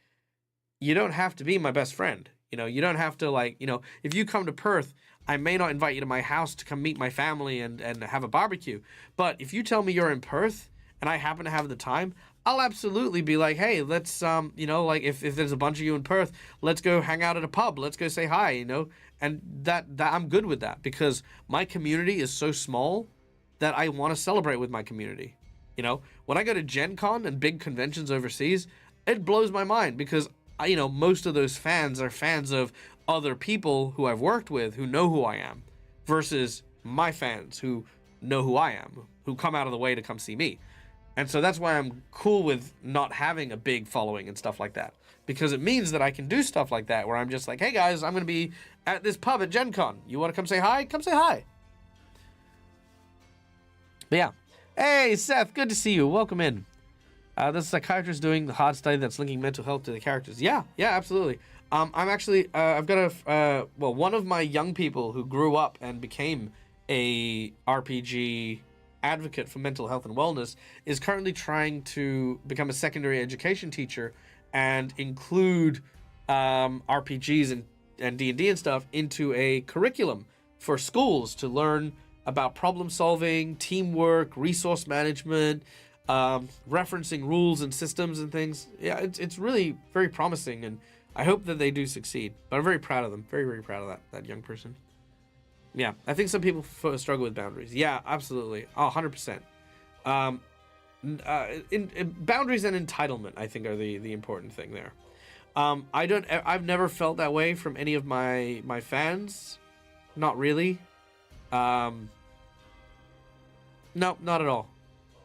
you don't have to be my best friend. You know, you don't have to, like, you know, if you come to Perth, I may not invite you to my house to come meet my family and have a barbecue. But if you tell me you're in Perth and I happen to have the time, I'll absolutely be like, hey, let's, if there's a bunch of you in Perth, let's go hang out at a pub. Let's go say hi, you know? And that I'm good with that, because my community is so small that I want to celebrate with my community. You know, when I go to Gen Con and big conventions overseas, it blows my mind, because, most of those fans are fans of other people who I've worked with, who know who I am, versus my fans who know who I am, who come out of the way to come see me. And so that's why I'm cool with not having a big following and stuff like that, because it means that I can do stuff like that where I'm just like, hey guys, I'm going to be at this pub at Gen Con. You want to come say hi? Come say hi. But yeah. Hey, Seth, good to see you. Welcome in. The psychiatrist doing the hard study that's linking mental health to the characters. Yeah, absolutely. I'm actually, I've got one of my young people who grew up and became a RPG advocate for mental health and wellness is currently trying to become a secondary education teacher and include RPGs and D&D and stuff into a curriculum for schools to learn about problem solving, teamwork, resource management, referencing rules and systems and things. Yeah, it's really very promising, and I hope that they do succeed. But I'm very proud of them. Very, very proud of that young person. Yeah, I think some people struggle with boundaries. Yeah, absolutely. 100%. Boundaries and entitlement, I think, are the important thing there. I've never felt that way from any of my fans. Not really. No, not at all.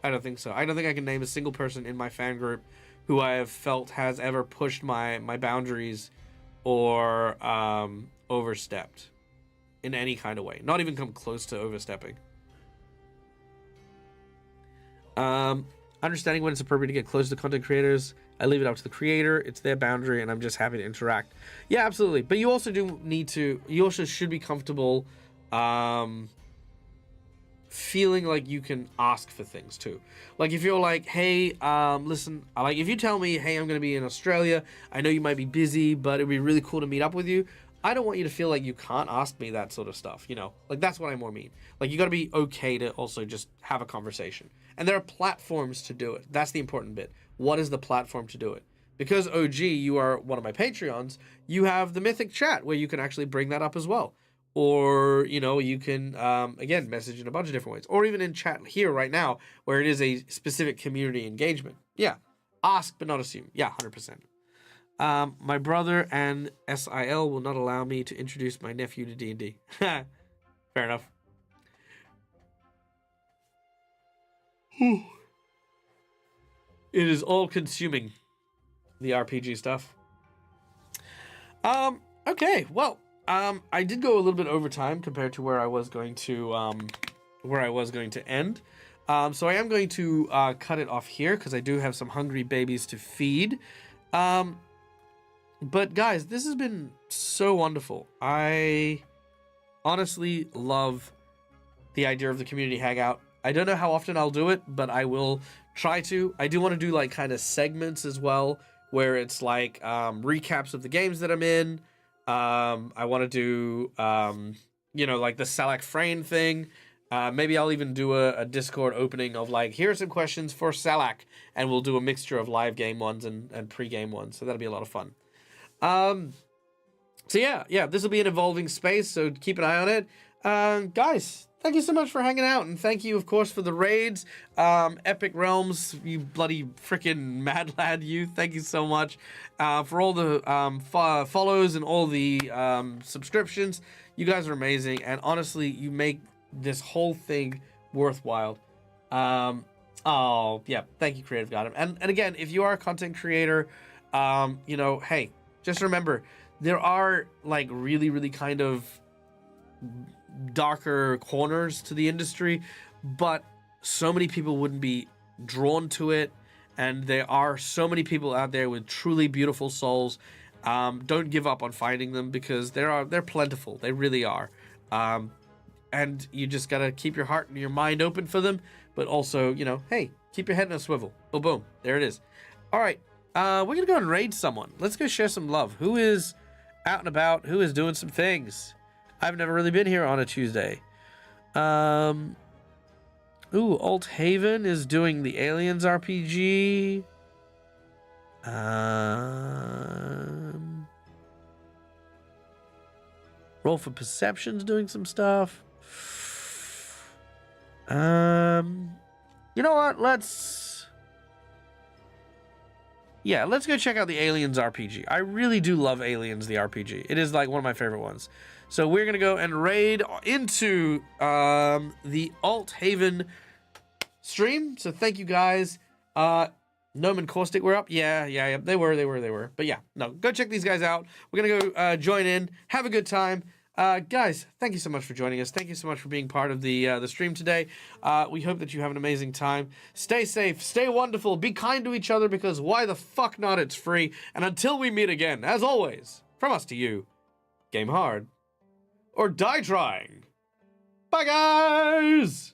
I don't think so. I don't think I can name a single person in my fan group who I have felt has ever pushed my boundaries or overstepped in any kind of way. Not even come close to overstepping. Understanding when it's appropriate to get close to content creators. I leave it up to the creator. It's their boundary, and I'm just happy to interact. Yeah, absolutely. But you also you also should be comfortable feeling like you can ask for things too. Like if you're like, hey, listen, like if you tell me, hey, I'm going to be in Australia, I know you might be busy, but it'd be really cool to meet up with you. I don't want you to feel like you can't ask me that sort of stuff, you know? Like, that's what I more mean. Like, you got to be okay to also just have a conversation. And there are platforms to do it. That's the important bit. What is the platform to do it? Because, OG, you are one of my Patreons, you have the Mythic Chat where you can actually bring that up as well. Or, you can, again, message in a bunch of different ways. Or even in chat here right now where it is a specific community engagement. Yeah. Ask, but not assume. Yeah, 100%. My brother and SIL will not allow me to introduce my nephew to D&D. Fair enough. It is all consuming, the RPG stuff. Okay, well, I did go a little bit over time compared to where I was going to end. So I am going to cut it off here because I do have some hungry babies to feed. But guys, this has been so wonderful. I honestly love the idea of the community hangout. I don't know how often I'll do it, but I will try to. I do want to do like kind of segments as well, where it's like recaps of the games that I'm in. I want to do, like the Salak Frame thing. Maybe I'll even do a Discord opening of like, here are some questions for Salak, and we'll do a mixture of live game ones and pre-game ones. So that'll be a lot of fun. So yeah, this will be an evolving space, so keep an eye on it. Guys, thank you so much for hanging out, and thank you, of course, for the raids. Epic Realms, you bloody freaking mad lad, you. Thank you so much for all the follows and all the subscriptions. You guys are amazing, and honestly, you make this whole thing worthwhile. Oh, yeah, thank you, Creative Gotham. And again, if you are a content creator, hey, just remember, there are, like, really, really kind of darker corners to the industry, but so many people wouldn't be drawn to it, and there are so many people out there with truly beautiful souls. Don't give up on finding them, because they're plentiful. They really are. And you just gotta keep your heart and your mind open for them, but also, hey, keep your head in a swivel. Boom, boom. There it is. All right. We're gonna go and raid someone. Let's go share some love. Who is out and about? Who is doing some things? I've never really been here on a Tuesday. Alt Haven is doing the Aliens RPG. Roll for Perception's doing some stuff. You know what? Let's go check out the Aliens RPG. I really do love Aliens, the RPG. It is like one of my favorite ones. So we're going to go and raid into the Alt Haven stream. So thank you guys. Gnome and Caustic were up. Yeah. They were. But yeah, no, go check these guys out. We're going to go join in. Have a good time. Guys, thank you so much for joining us. Thank you so much for being part of the stream today. We hope that you have an amazing time. Stay safe, stay wonderful, be kind to each other, because why the fuck not? It's free. And until we meet again, as always, from us to you, game hard or die trying. Bye, guys!